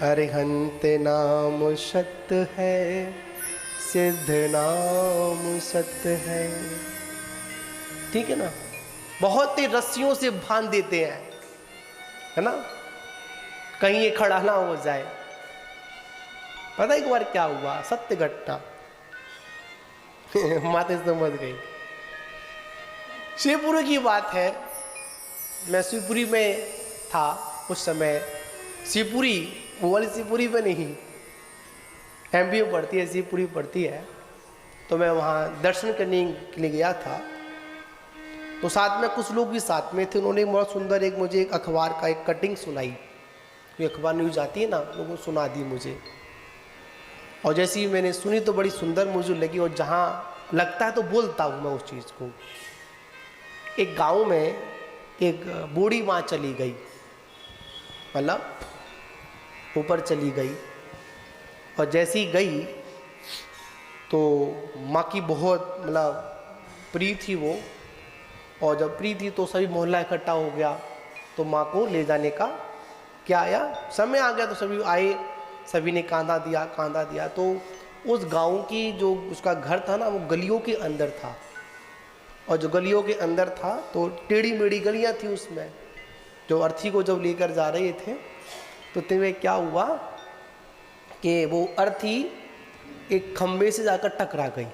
अरिहंत नाम सत्य है, सिद्ध नाम सत्य है। ठीक है ना? बहुत ही रस्सियों से बांध देते हैं, है ना, कहीं ये खड़ा ना हो जाए। पता एक बार क्या हुआ, सत्य घटना माते समझ गई। शिवपुरी की बात है, मैं शिवपुरी में था उस समय। शिवपुरी वो वाली शिवपुरी में नहीं, एमपी में पड़ती है, शिवपुरी पड़ती है। तो मैं वहाँ दर्शन करने के लिए गया था, तो साथ में कुछ लोग भी साथ में थे। उन्होंने बहुत सुंदर एक मुझे एक अखबार का एक कटिंग सुनाई, कोई अखबार न्यूज आती है ना, लोगों को सुना दी मुझे। और जैसे ही मैंने सुनी तो बड़ी सुंदर मुझे लगी, और जहाँ लगता है तो बोलता हूँ मैं उस चीज़ को। एक गांव में एक बूढ़ी माँ चली गई, मतलब ऊपर चली गई, और जैसी गई तो माँ की बहुत मतलब प्रिय थी वो। और जब प्रिय थी तो सभी मोहल्ला इकट्ठा हो गया, तो माँ को ले जाने का क्या आया, समय आ गया, तो सभी आए, सभी ने कांधा दिया। तो उस गांव की जो उसका घर था ना, वो गलियों के अंदर था। और जो गलियों के अंदर था तो टेढ़ी मेढ़ी गलियां थी उसमें। जो अर्थी को जब लेकर जा रहे थे तो तुम्हें क्या हुआ कि वो अर्थी एक खंबे से जाकर टकरा गई,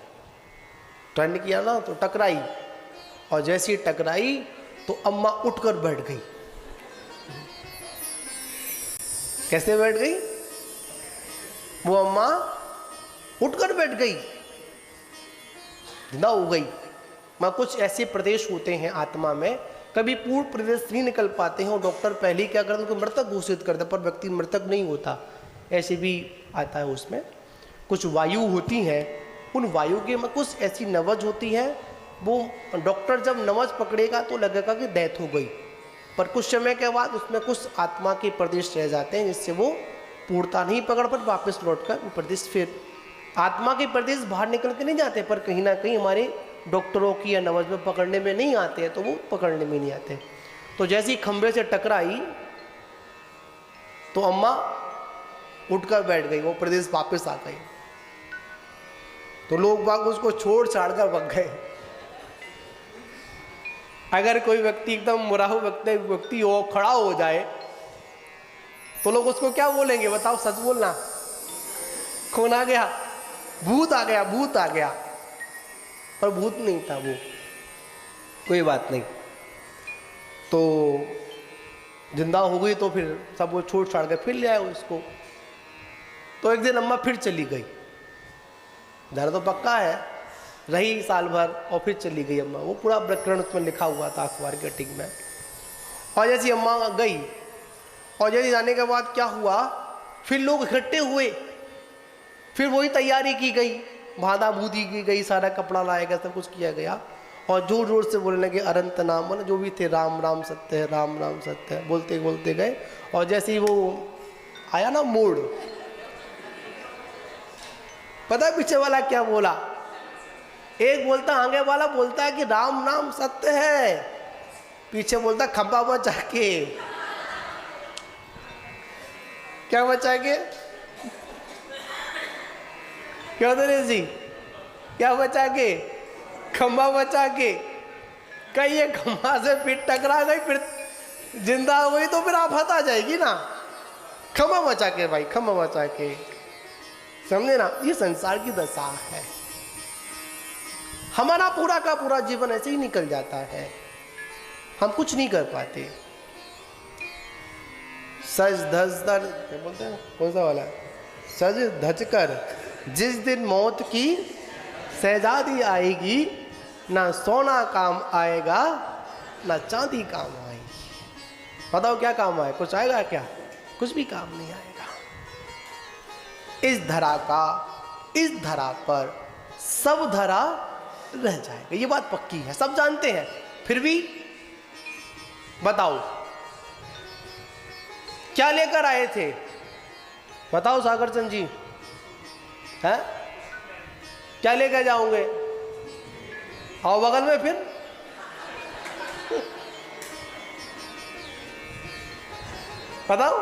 टर्न किया ना तो टकराई। और जैसे ही टकराई तो अम्मा उठकर बैठ गई। कैसे बैठ गई वो अम्मा? उठकर बैठ गई, जिंदा हो गई। कुछ ऐसे प्रदेश होते हैं आत्मा में कभी पूर्ण प्रदेश नहीं निकल पाते हैं और डॉक्टर पहले ही क्या करते हैं, उनको मृतक घोषित करते हैं, पर व्यक्ति मृतक नहीं होता। ऐसे भी आता है, उसमें कुछ वायु होती हैं, उन वायु के में कुछ ऐसी नवज होती है, वो डॉक्टर जब नवज पकड़ेगा तो लगेगा कि डेथ हो गई, पर कुछ समय के बाद उसमें कुछ आत्मा के प्रदेश रह जाते हैं, जिससे वो पूर्णता नहीं पकड़ पर वापस लौटकर प्रदेश, फिर आत्मा के प्रदेश बाहर निकल के नहीं जाते, पर कहीं ना कहीं हमारे डॉक्टरों की या नवज में पकड़ने में नहीं आते हैं, तो वो पकड़ने में नहीं आते। तो जैसे ही खंभे से टकराई तो अम्मा उठकर बैठ गई, वो प्रदेश वापस आ गई। तो लोग बाग उसको छोड़ छाड़ कर भग गए। अगर कोई व्यक्ति एकदम मुराहु व्यक्ति हो, खड़ा हो जाए, तो लोग उसको क्या बोलेंगे बताओ, सच बोलना, कौन आ गया, भूत आ गया, भूत आ गया। पर भूत नहीं था वो, कोई बात नहीं। तो जिंदा हो गई तो फिर सब वो छोड़ छाड़ के फिर ले आए उसको। तो एक दिन अम्मा फिर चली गई, डर तो पक्का है, रही साल भर और फिर चली गई अम्मा। वो पूरा प्रकरण उसमें लिखा हुआ था अखबार के कटिंग में। और जैसी अम्मा गई, और जैसे जाने के बाद क्या हुआ, फिर लोग इकट्ठे हुए, फिर वही तैयारी की गई, बाधा बूदी की गई, सारा कपड़ा लाया गया, सब कुछ किया गया, और जोर जोर से बोलने लगे अनंत नाम, मतलब जो भी थे, राम राम सत्य है, राम राम सत्य है, बोलते बोलते गए। और जैसे ही वो आया ना मोड़, पता है पीछे वाला क्या बोला, एक बोलता, आगे वाला बोलता है कि राम नाम सत्य है, पीछे बोलता खंभा बचा के, क्या बचा के, क्या दिनेश जी, क्या बचा के, खंभा बचा के। कहीं ये खंभा से फिर टकरा गई, फिर जिंदा हो गई तो फिर आफत आ जाएगी ना। खंभा बचा के भाई, खंभा बचा के, समझे ना, ये संसार की दशा है। हमारा पूरा का पूरा जीवन ऐसे ही निकल जाता है, हम कुछ नहीं कर पाते। सज धज कर, क्या बोलते हैं, कौन सा वाला, सज धज कर जिस दिन मौत की शहजादी आएगी, ना सोना काम आएगा, ना चांदी काम आएगी। बताओ क्या काम आए, कुछ आएगा क्या, कुछ भी काम नहीं आएगा। इस धरा का, इस धरा पर सब धरा रह जाएगा, ये बात पक्की है, सब जानते हैं। फिर भी बताओ क्या लेकर आए थे, बताओ सागर चंद जी, हैं क्या लेकर जाओगे, आओ बगल में फिर। बताओ,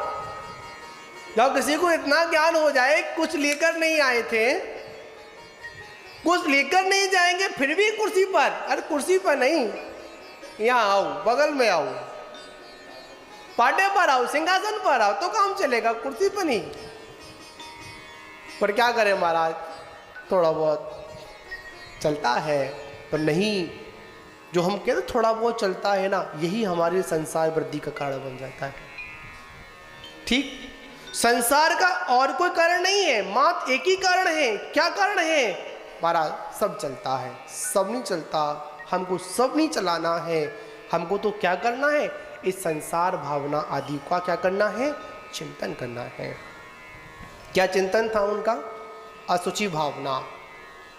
जब किसी को इतना ज्ञान हो जाए, कुछ लेकर नहीं आए थे, कुछ लेकर नहीं जाएंगे, फिर भी कुर्सी पर, अरे कुर्सी पर नहीं, यहाँ आओ, बगल में आओ, पाटे पर आओ, सिंहासन पर आओ, तो काम चलेगा, कुर्सी पर नहीं। पर क्या करें महाराज, थोड़ा बहुत चलता है, पर नहीं, जो हम कहते थोड़ा बहुत चलता है ना, यही हमारे संसार वृद्धि का कारण बन जाता है। ठीक, संसार का और कोई कारण नहीं है, मात्र एक ही कारण है। क्या कारण है महाराज, सब चलता है, सब नहीं चलता, हमको सब नहीं चलाना है। हमको तो क्या करना है, इस संसार भावना आदि का क्या करना है, चिंतन करना है। क्या चिंतन था उनका, असुचि भावना,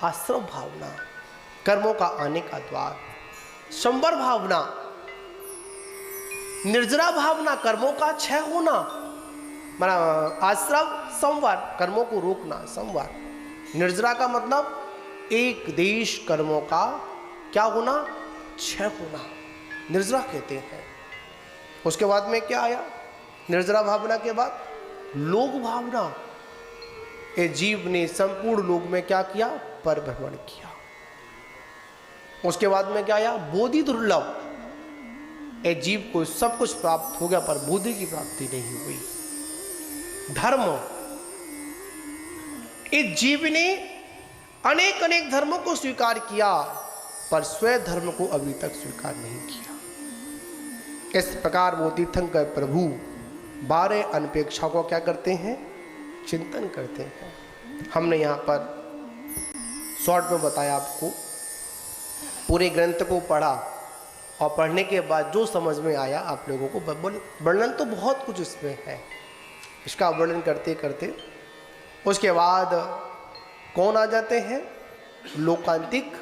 आश्रम भावना, कर्मों का आने का द्वार, संवर भावना, निर्जरा भावना, कर्मों का क्षय होना, माना आश्रम संवर, कर्मों को रोकना, संवर। निर्जरा का मतलब एक देश कर्मों का क्या होना, क्षय होना, निर्जरा कहते हैं। उसके बाद में क्या आया, निर्जरा भावना के बाद लोक भावना। ये जीव ने संपूर्ण लोक में क्या किया, परिभ्रमण किया। उसके बाद में क्या आया, बोधि दुर्लभ। ये जीव को सब कुछ प्राप्त हो गया, पर बोधि की प्राप्ति नहीं हुई। धर्म, इस जीव ने अनेक अनेक धर्मों को स्वीकार किया, पर स्वयं धर्म को अभी तक स्वीकार नहीं किया। इस प्रकार वो तीर्थंकर प्रभु 12 अनपेक्षा को क्या करते हैं, चिंतन करते हैं। हमने यहाँ पर शॉर्ट में बताया आपको, पूरे ग्रंथ को पढ़ा और पढ़ने के बाद जो समझ में आया आप लोगों को, वर्णन तो बहुत कुछ इसमें है, इसका वर्णन करते करते उसके बाद कौन आ जाते हैं, लोकांतिक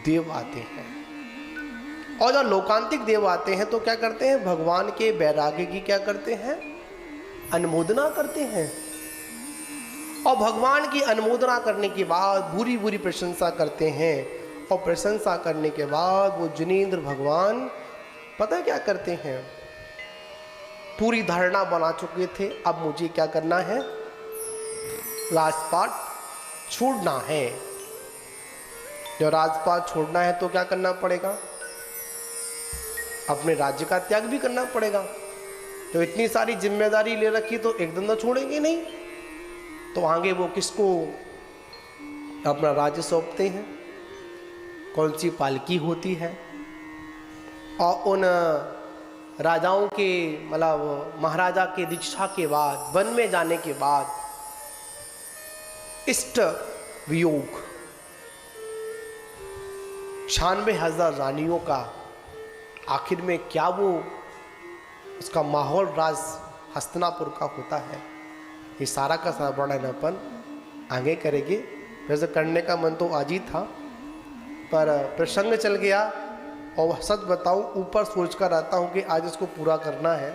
देव आते हैं। और जब लोकांतिक देव आते हैं तो क्या करते हैं, भगवान के वैराग्य की क्या करते हैं, अनुमोदना करते हैं। और भगवान की अनुमोदना करने के बाद बुरी बुरी प्रशंसा करते हैं। और प्रशंसा करने के बाद वो जिनेंद्र भगवान पता है क्या करते हैं, पूरी धारणा बना चुके थे, अब मुझे क्या करना है, राजपाट छोड़ना है। जब राजपाट छोड़ना है तो क्या करना पड़ेगा, अपने राज्य का त्याग भी करना पड़ेगा। तो इतनी सारी जिम्मेदारी ले रखी तो एकदम तो छोड़ेंगे नहीं, तो आगे वो किसको अपना राज्य सौंपते हैं, कौन सी पालकी होती है। और उन राजाओं के मतलब महाराजा के दीक्षा के बाद, वन में जाने के बाद इष्ट वियोग 96,000 रानियों का आखिर में क्या वो उसका माहौल राज हस्तिनापुर का होता है, ये सारा का सारा वर्णन अपन आगे करेंगे। वैसे करने का मन तो आज ही था पर प्रसंग चल गया, और सच बताऊं ऊपर सोच कर आता हूँ कि आज इसको पूरा करना है,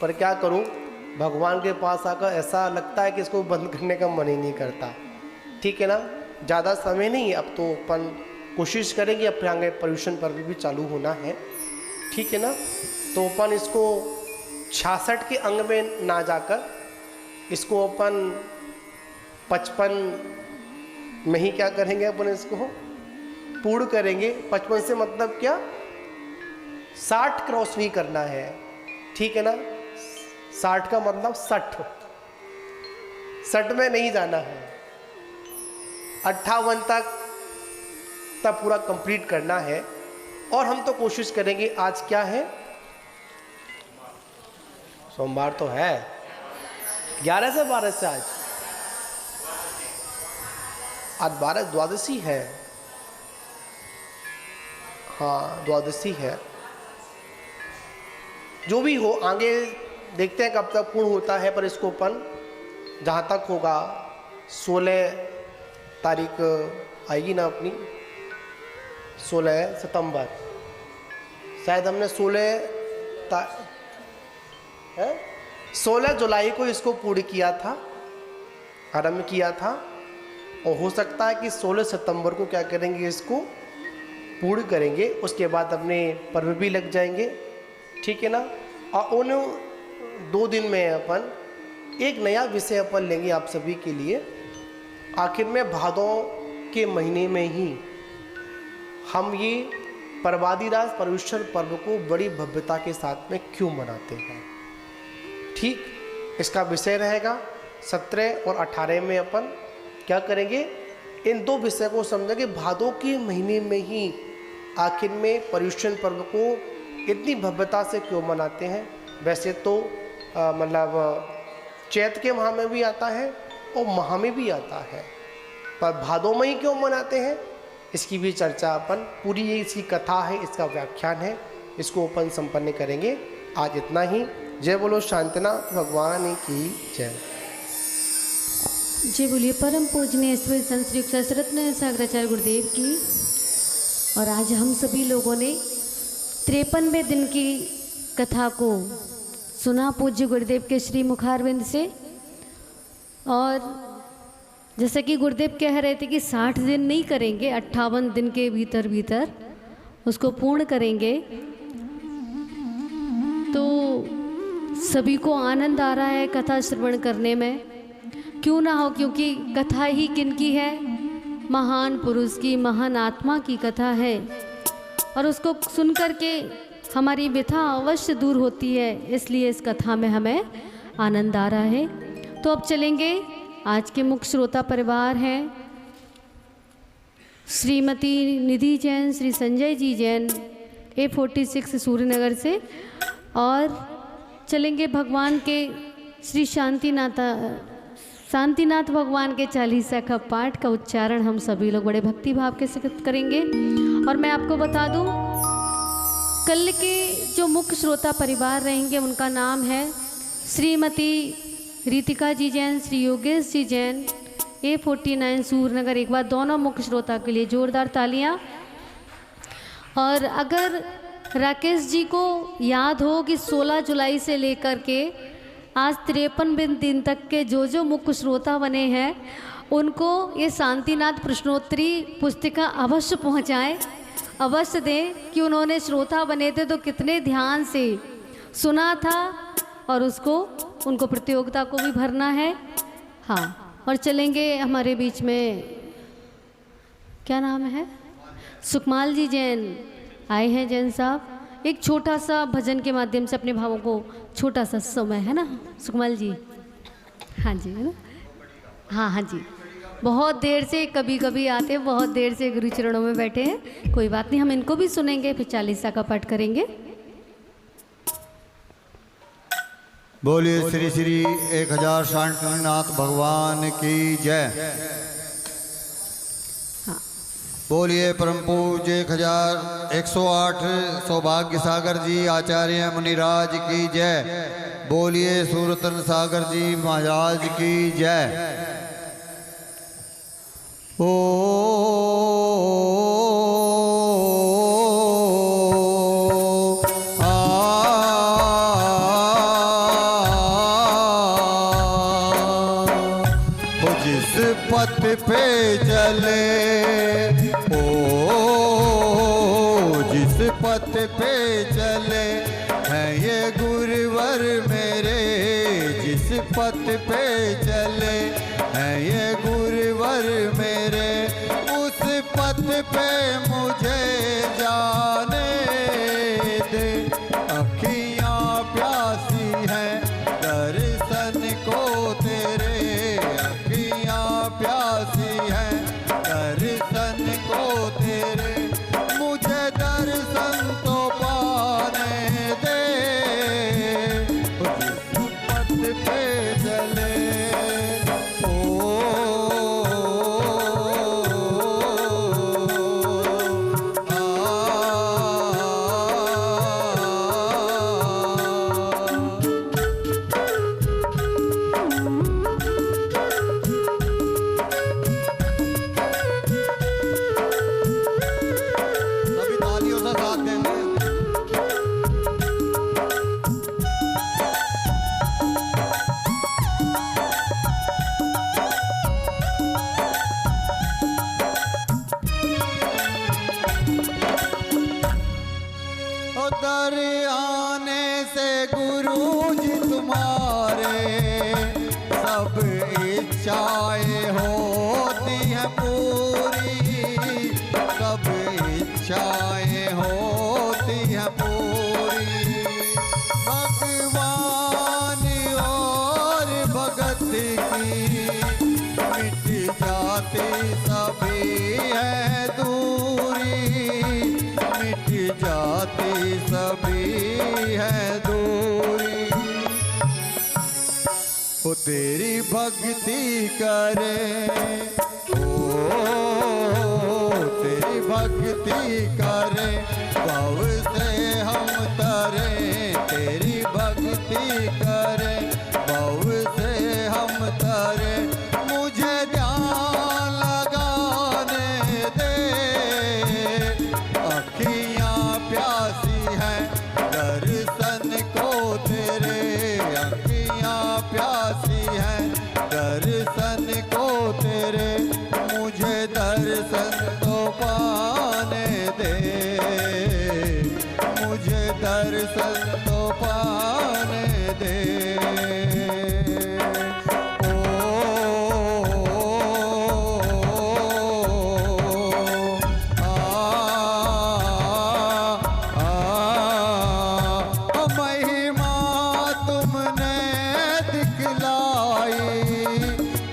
पर क्या करूँ, भगवान के पास आकर ऐसा लगता है कि इसको बंद करने का मन ही नहीं करता। ठीक है ना, ज़्यादा समय नहीं है, अब तो अपन कोशिश करेंगे, अपने आगे पर्यूषण पर्व भी चालू होना है। ठीक है ना, तो अपन इसको 66 के अंग में ना जाकर इसको अपन 55 में ही क्या करेंगे, अपन इसको पूर्ण करेंगे। 55 से मतलब क्या, 60 क्रॉस नहीं करना है। ठीक है ना, 60 का मतलब 60 में नहीं जाना है, 58 तक पूरा कंप्लीट करना है। और हम तो कोशिश करेंगे, आज क्या है, सोमवार तो है, 11 से 12 से आज 12 द्वादशी है, हाँ द्वादशी है। जो भी हो आगे देखते हैं कब तक पूर्ण होता है, पर इसको अपन जहाँ तक होगा 16 तारीख आएगी ना अपनी, 16 सितंबर, शायद हमने 16 जुलाई को इसको पूर्ण किया था, आरंभ किया था। और हो सकता है कि 16 सितंबर को क्या करेंगे, इसको पूर्ण करेंगे। उसके बाद अपने पर्व भी लग जाएंगे। ठीक है ना, और उन 2 दिन में अपन एक नया विषय अपन लेंगे आप सभी के लिए। आखिर में भादों के महीने में ही हम ये पर्वादिराज पर्यूषण पर्व को बड़ी भव्यता के साथ में क्यों मनाते हैं। ठीक, इसका विषय रहेगा 17 और 18 में अपन क्या करेंगे, इन 2 विषय को समझेंगे। भादों के महीने में ही आखिर में पर्यूषण पर्व को इतनी भव्यता से क्यों मनाते हैं। वैसे तो मतलब चैत के माह में भी आता है और माह में भी आता है, पर भादों में ही क्यों मनाते हैं, इसकी भी चर्चा अपन पूरी, ये इसकी कथा है, इसका व्याख्यान है, इसको अपन संपन्न करेंगे। आज इतना ही। जय बोलो शांतिनाथ भगवान की जय। जय बोलिए परम पूजनीय ईश्वर संश्री सशरत्न सागराचार्य गुरुदेव की। और आज हम सभी लोगों ने 53वें दिन की कथा को सुना पूज्य गुरुदेव के श्री मुखारविंद से। और जैसे कि गुरुदेव कह रहे थे कि 60 दिन नहीं करेंगे, 58 दिन के भीतर भीतर उसको पूर्ण करेंगे। तो सभी को आनंद आ रहा है कथा श्रवण करने में, क्यों ना हो, क्योंकि कथा ही किनकी है, महान पुरुष की, महान आत्मा की कथा है। और उसको सुन कर के हमारी व्यथा अवश्य दूर होती है, इसलिए इस कथा में हमें आनंद आ रहा है। तो अब चलेंगे, आज के मुख्य श्रोता परिवार हैं श्रीमती निधि जैन, श्री संजय जी जैन, A46 सूर्यनगर से। और चलेंगे भगवान के श्री शांतिनाथ भगवान के 40 का पाठ का उच्चारण हम सभी लोग बड़े भक्ति भाव के साथ करेंगे। और मैं आपको बता दूं कल के जो मुख्य श्रोता परिवार रहेंगे उनका नाम है श्रीमती रितिका जी जैन, श्री योगेश जी जैन, A49 सूरनगर। एक बार दोनों मुख्य श्रोता के लिए जोरदार तालियां। और अगर राकेश जी को याद हो कि 16 जुलाई से लेकर के आज 53 दिन तक के जो मुख्य श्रोता बने हैं उनको ये शांतिनाथ प्रश्नोत्तरी पुस्तिका अवश्य पहुंचाएं, अवश्य दें कि उन्होंने श्रोता बने थे तो कितने ध्यान से सुना था और उसको उनको प्रतियोगिता को भी भरना है। हाँ, और चलेंगे हमारे बीच में, क्या नाम है, सुकमाल जी जैन आए हैं। जैन साहब एक छोटा सा भजन के माध्यम से अपने भावों को, छोटा सा समय है ना सुकमाल जी? हाँ जी, है ना? हाँ हाँ जी, बहुत देर से कभी कभी आते हैं, बहुत देर से गुरु चरणों में बैठे हैं। कोई बात नहीं, हम इनको भी सुनेंगे, फिर 40 का पाठ करेंगे। बोलिए श्री श्री 1000 शांतिनाथ भगवान की जय। बोलिए परम पूज्य 1108 सौभाग्य सागर जी आचार्य मुनिराज की जय। बोलिए सूरतन सागर जी महाराज की जय। ओ जिस पथ पे चले, जिस पथ पे चले हैं ये गुरुवर मेरे, जिस पथ पे चले हैं ये गुरुवर मेरे, उस पथ पे मुझे जाने दे। अखियाँ प्यासी हैं दर्शन को तेरे, अखियाँ प्यासी हैं दर्शन को तेरे, मुझे दर्शन तो पाने दे। जिस पथ पे चले आने से गुरु जी तुम्हारे सब इच्छाएं होती हैं पूरी, सब इच्छाएं होती हैं पूरी। भगवान और भगत की मिट जाती सभी है दूरी, मिट जाती सभी है दूरी। वो तेरी भक्ति करे, ओ तेरी भक्ति करे, भव से हम तरे, तेरी भक्ति करे, भव से हम तरे, मुझे ध्यान लगाने दे। अखियाँ प्यासी हैं दर्शन को तेरे, अखियाँ प्यासी हैं दर्शन को तेरे, मुझे दर्शन तो पाने दे, मुझे दर्शन तो पाने दे।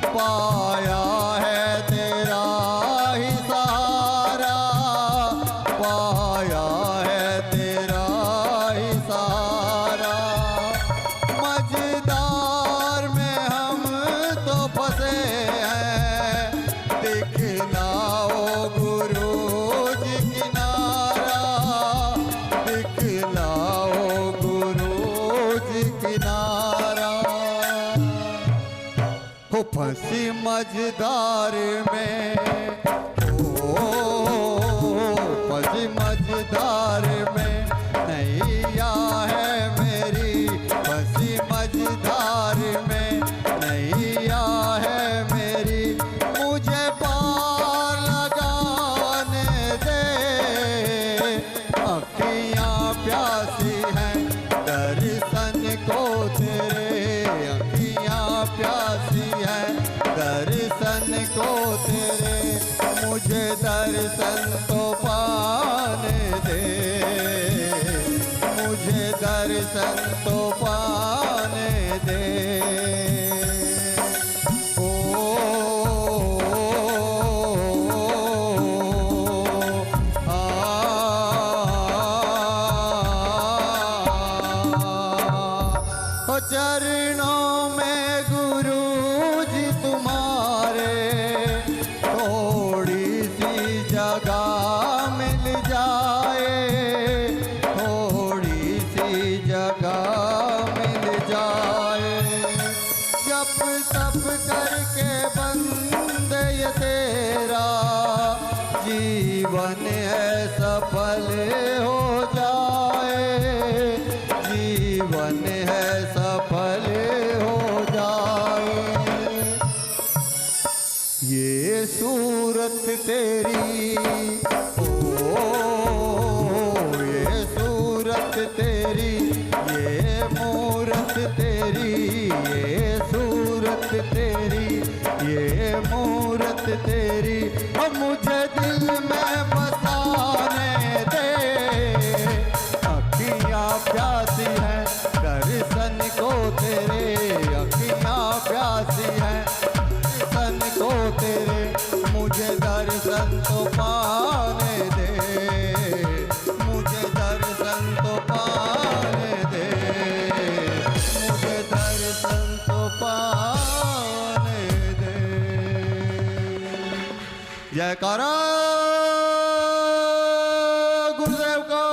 पाया है तेरा ही सहारा, पाया है तेरा ही सहारा। मज फंसी मझधार में, फंसी मझधार में नैया है मेरी, फंसी मझधार में नैया है मेरी, मुझे पार लगाने दे। अखियाँ प्यासी हैं दर्शन को तेरे, अखियाँ प्यासी हैं दर्शन को तेरे, मुझे दर्शन तो पाने दे, मुझे दर्शन तो पाने दे। ओ चरणों में गुरु जी तुम्हारे, थोड़ी सी जगह मिल जाए, थोड़ी सी जगह मिल जाए। जप तप करके बंदे ये तेरा जीवन है सफल हो जाए, जीवन है सफल हो जाए। ये सूरत तेरी, ओ ये सूरत तेरी, ये मूरत तेरी, ये सूरत तेरी, ये मूरत तेरी, और मुझे दिल में बसाने दे। अखियाँ प्यासी हैं दर्शन को तेरे, अखियाँ प्यासी हैं दर्शन को तेरे, मुझे दर्शन तो पाने दे, मुझे दर्शन तो पाने दे, मुझे दर्शन तो पाने दे। जयकारा गुरुदेव को।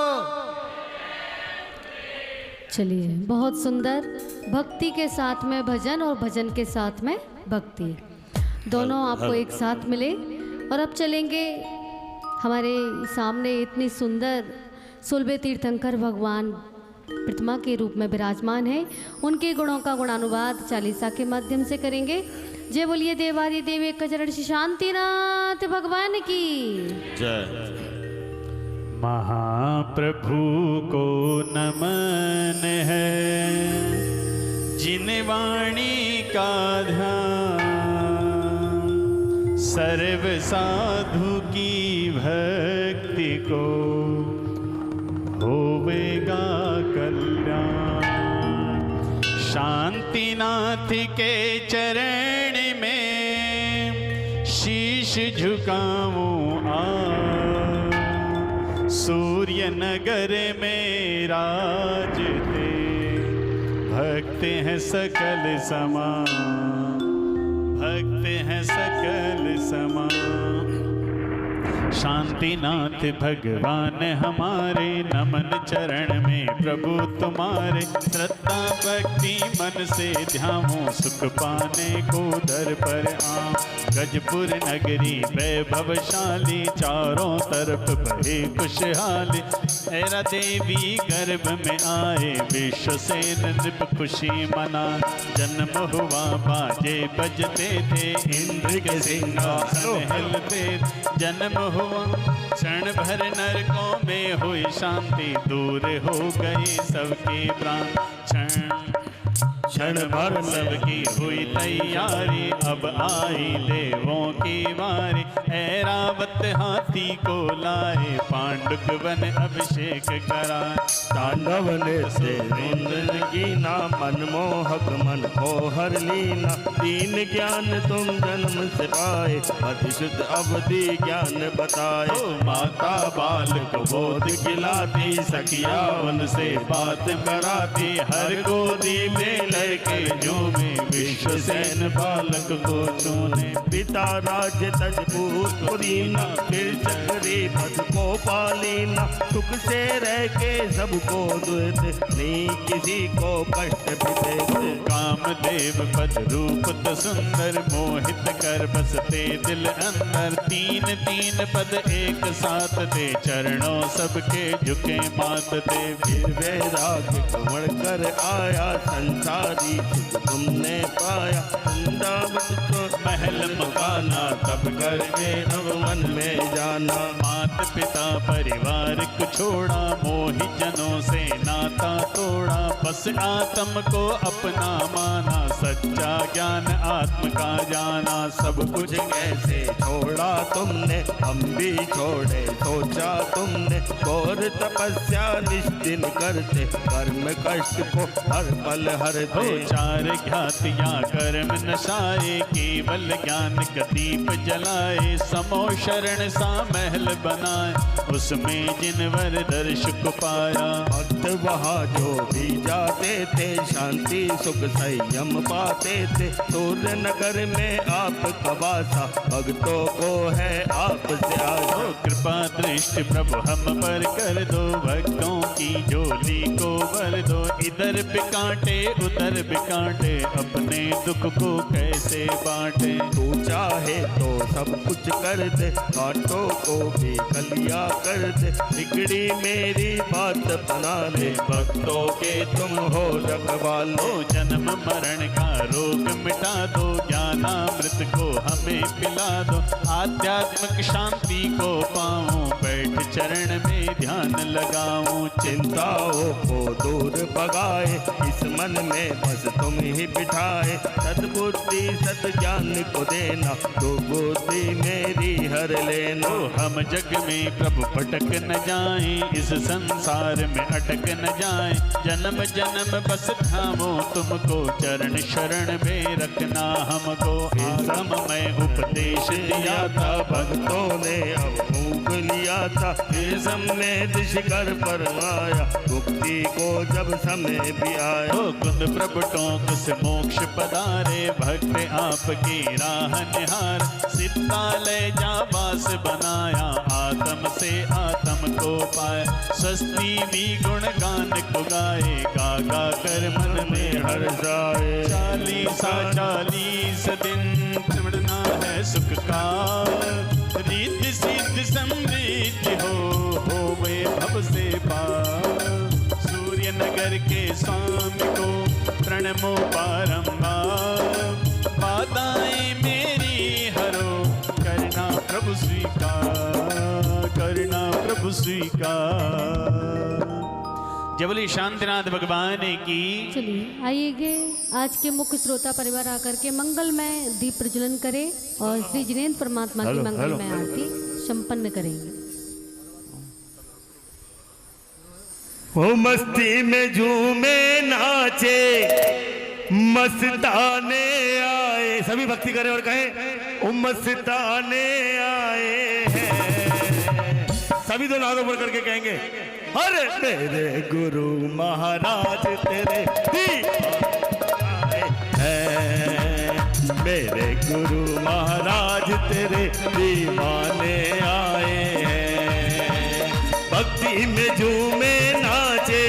चलिए, बहुत सुंदर। भक्ति के साथ में भजन और भजन के साथ में भक्ति, दोनों आपको एक साथ मिले। और अब चलेंगे, हमारे सामने इतनी सुंदर सुलभे तीर्थंकर भगवान प्रतिमा के रूप में विराजमान है, उनके गुणों का गुणानुवाद चालीसा के माध्यम से करेंगे। जय बोलिए देवादि देव एक चरण श्री शांतिनाथ भगवान की जय। महाप्रभु को नमन है, जिन वाणी का ध्यान, सर्व साधु की भक्ति को होवेगा कल्याण। शांतिनाथ के चरण में शीश झुकाऊं सूर्य नगर में राजते, भक्त हैं सकल समान, भक्त हैं सकल समान। शांतिनाथ भगवान हमारे, नमन चरण में प्रभु तुम्हारे, श्रद्धा भक्ति मन से ध्याऊं, सुख पाने को दर पर आऊं। गजपुर नगरी वैभवशाली, चारों तरफ बहे खुशहाली। ऐरा देवी गर्भ में आए, विश्वसेन नृप खुशी मना। जन्म हुआ बाजे बजते थे, इंद्र के सिंहासन हिलते। जन्म हुआ क्षण भर नरकों में हुई शांति, दूर हो गई सबकी प्राण। क्षण भर सबकी हुई तैयारी, अब आई देवों की बारी। ऐरावत हाथी को लाए, पांडुक वन अभिषेक कराए। तांडव नृत्य कीना, मनमोहक मन मोहर लीना। दीन ज्ञान तुम जन्म से पाए, अतिशुद्ध अवधि ज्ञान बताए। माता बालक बोध खिलाती, सखिया उनसे बात कराती। हर गोदी में लड़के झूमे, विश्वसेन बालक को चूने। पिता राज्य तज पूर पुरीना, फिर चक्री पद को पालीना, सुख से रह के सबको देते, नहीं किसी को कष्ट भी देते। कामदेव पद रूप तो सुंदर, मोहित कर बसते दिल अंदर, तीन तीन पद एक साथ दे, चरणों सबके झुके मात दे। फिर वैराग्य कंवड़ कर आया, संसारी सुख तुमने पाया, वृंदावन तो महल मुकाना, तब कर वे अब मन में जाना। मात पिता परिवार को छोड़ा, मोहि जनों से नाता तोड़ा, बस आत्म को अपना माना, सच्चा ज्ञान आत्म का जाना। सब कुछ कैसे छोड़ा तुमने, हम भी छोड़े सोचा तुमने, घोर तपस्या निष्दिन करते, कर्म कष्ट को हर पल हरते। चार घातियाँ कर्म नशाए, केवल ज्ञान का दीप जलाए, समो शरण सा महल बनाए, उसमें जिनवर दर्श को पाया। भक्त वहाँ जो भी जाते थे, शांति सुख संयम पाते थे, सूर्य नगर में आपका वासा, भक्तों को है आपसे आशा। कृपा दृष्टि प्रभु हम पर कर दो, भक्तों की झोली को भर दो, इधर बिकाटे उधर बिकाटे, अपने दुख को कैसे बांटे। तू चाहे तो सब कुछ कर दे, कांटों को भी कलिया कर दे, बिगड़ी मेरी बात बना ले, भक्तों के तुम हो रखवाले। जन्म मरण का रोग मिटा दो, ज्ञानामृत को हमें पिला दो, आध्यात्मिक शांति को पाऊं, बैठ चरण में ध्यान लगाऊं। चिंताओं को दूर भगाए, इस मन में बस तुम ही बिठाए, सद्बुद्धि सद्ज्ञान को देना, तो बुद्धि मेरी हर लेना। हम जग में प्रभु भटक न जाएं, इस संसार में अटक न जाएं, जन्म जन्म बस थामो तुमको, चरण शरण में रखना हमको। आगम में उपदेश दिया था, भक्तों ने अब मूक लिया था, फिर सम्मेद शिखर पर आया, मुक्ति को जब समय भी आया। कुंद प्रभु टोंक से मोक्ष पधारे, भक्त आपकी राह निहार, सिद्धालय जाबास बनाया, आत्म से आत्म को पाए, स्वस्ति भी गुण गान को गाए, गा गा कर मन में हर जाए। 40 दिन सिमरना है सुख का, रिद्धि सिद्धि समृद्धि हो वे भव से पार, सूर्य नगर के स्वामी को प्रणमो बारंबार, बाधाएं मेरी हरो, करना प्रभु स्वीकार, करना प्रभु स्वीकार। जबली शांतिनाथ भगवान की। चलिए आइएगे, आज के मुख्य श्रोता परिवार आकर के मंगलमय दीप प्रज्वलन करें और श्री जिनेन्द्र परमात्मा की मंगलमय आरती संपन्न करेंगे। ओ मस्ती में झूमे नाचे, मस्ताने आए, सभी भक्ति करें और कहें ओ मस्ताने आए हैं, सभी दोनों हाथों पर करके कहेंगे, अरे मेरे गुरु महाराज तेरे दीवाने हैं, मेरे गुरु महाराज तेरे दीवाने आए हैं। भक्ति में झूमे नाचे,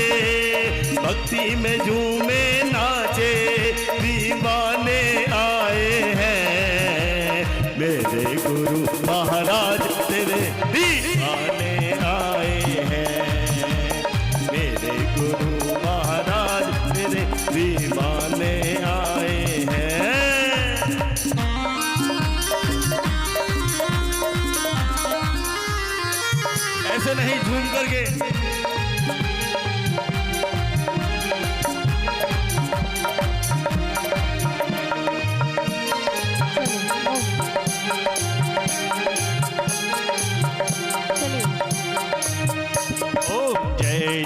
भक्ति में झूमे नाचे, दीवाने आए हैं, मेरे गुरु महाराज तेरे दीवाने आए हैं, मेरे गुरु महाराज तेरे दीवाने आए हैं। ऐसे नहीं झूम करके,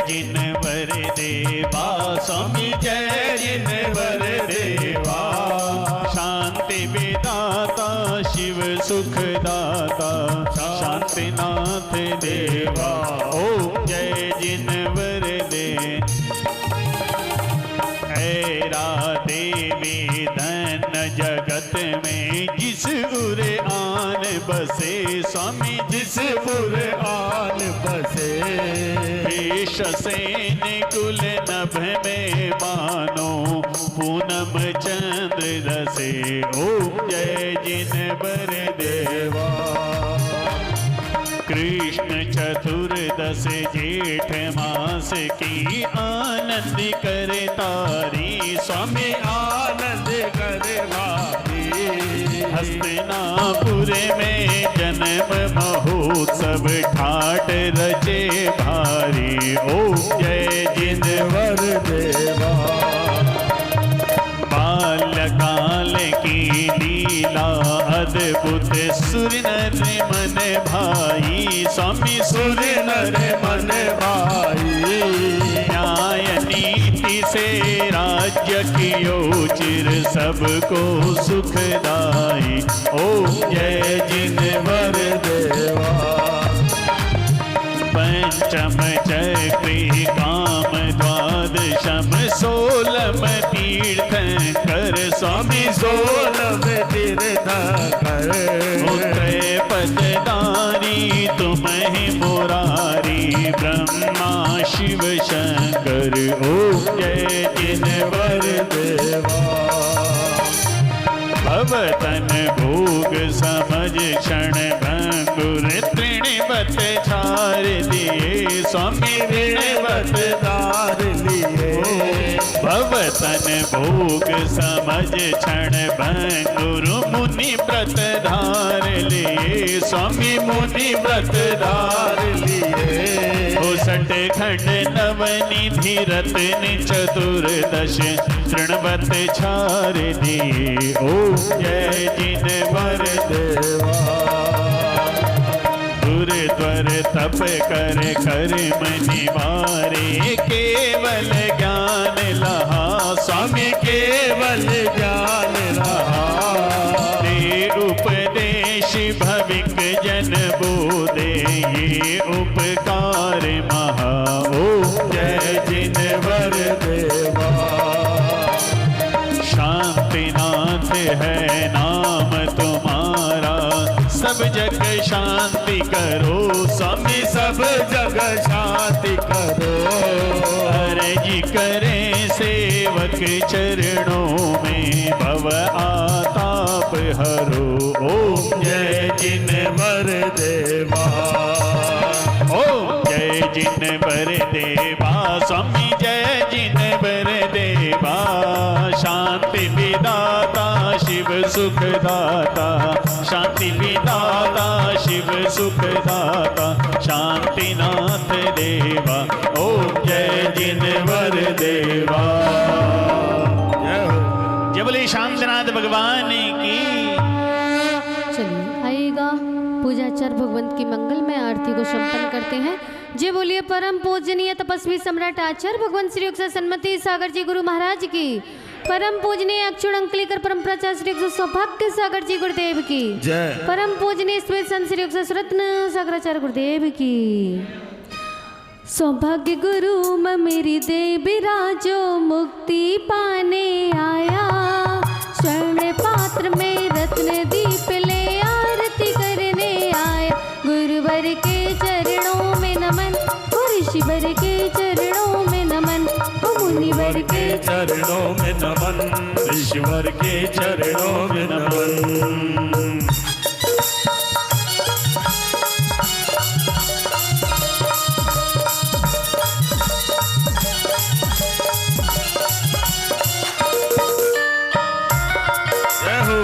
जिनवर देवा स्वामी जय जिनवर देवा, शांति विदाता शिव सुखदाता शांतिनाथ देवा। ओम जय जिनवर दे, ऐरा देवी धन जगत में जिस उरे आन बसे स्वामी जिस पुर आन बसे देश सेन कुल नभ में मानो पूनम चंद्र दसे ओम जय जिन बर देवा कृष्ण चतुर्दश जेठ मास की आनंद कर तारी स्वामी आनंद करे भारी हस्तिनापुर में जन्म महोत्सव ठाट रचे भारी ओम जय जिनवर देवा बाल्यकाल की लीला अद्भुत सुर नर मन भाई स्वामी सुर नर मन भाई न्याय नीति से राज्य कियो चिर सबको सुखदाई ओम जय जिनवर देवा पंचम चक्री काम द्वादशम सोलम तीर्थ कर स्वामी सोलम तीर्थ कर उतरे पददारी तुम ही मुरारी ब्रह्मा शिव शंकर ओम जय जिनवर देवा भवतन भोग समझ क्षण भंगुर तृणवत छार दिए स्वामी ऋणवत दार लिए भवतन भोग समझ क्षण भंगुर मुनि व्रत धार लिए स्वामी मुनि व्रत धार लिए ओ सट खंड नवनिधि रत्न चतुर्दश तृणवत छार दिए ओम जय जिनवर देवा दुर्द्वर तप कर कर्म निवारे केवल ज्ञान लहा स्वामी केवल ज्ञान रहा ते उपदेश भविक जन बोधे ये उपकार महा ओम जय जिनवर देवा शांतिनाथ है नाम तुम्हारा सब जग शांति करो स्वामी सब जग शांति करो अर्जी करें सेवक चरणों में भव आताप हरो ओम जय जिनवर देवा ओम जय जिनवर देवा स्वामी जय जिनवर देवा शांति विदाता शिव सुखदाता शांति विदाता शिव सुखदाता शांतिनाथ देवा ओम जय जिनवर देवा जय बोले शांतिनाथ भगवान की चलिए आइएगा पूजाचार भगवंत की मंगल में आरती को संपन्न करते हैं। जय बोलिए परम पूजनीय तपस्वी सम्राट आचार्य भगवंत श्री योग सन्मति सागर जी गुरु महाराज की परम पूजनीय अक्षुण अंकलीकर परम प्राचार्य श्री योग सौभाग्य सागर जी गुरुदेव की जय परम पूजनीय श्वेत संत श्री योग सुरत्न सागराचार्य गुरुदेव की सौभाग्य गुरु मेरी देवी राजो मुक्ति पाने आया स्वर्ण पात्र में रत्न दीप ले आरती करने आया गुरुवर के चरणों में नमन ऋषिवर के चरणों में नमन मुनिवर के चरणों में नमन ईश्वर के चरणों में नमन जय हो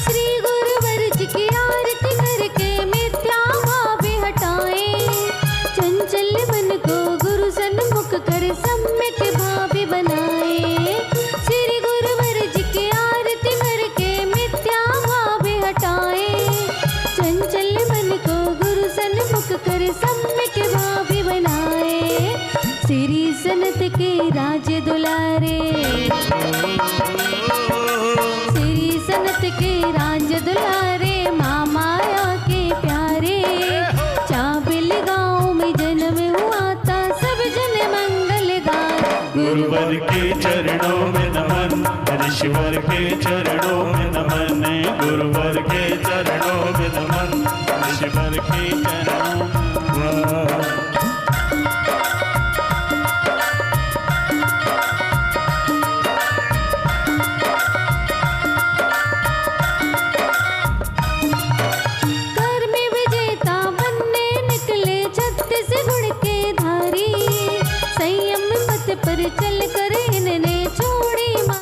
श्री गुरुवर जी की आरती करके मिथ्या भाव हटाए चंचल मन को गुरु सन्मुख कर सम्यक भावी बनाए श्री गुरुवर जी की आरती करके मिथ्या भाव हटाए चंचल मन को गुरु सन्मुख कर सम्यक भावी बनाए श्री सनत के राज दुलारे श्री सनत के राज दुलारे माँ माया के प्यारे चाबिल गाँव में जन्म हुआ था सब जन के चरणों में नमन, गुरुवर के चरणों में नमन, ईश्वर के चरणों में। कर में विजेता बनने निकले 36 गुण के धारी, संयम पथ पर चल कर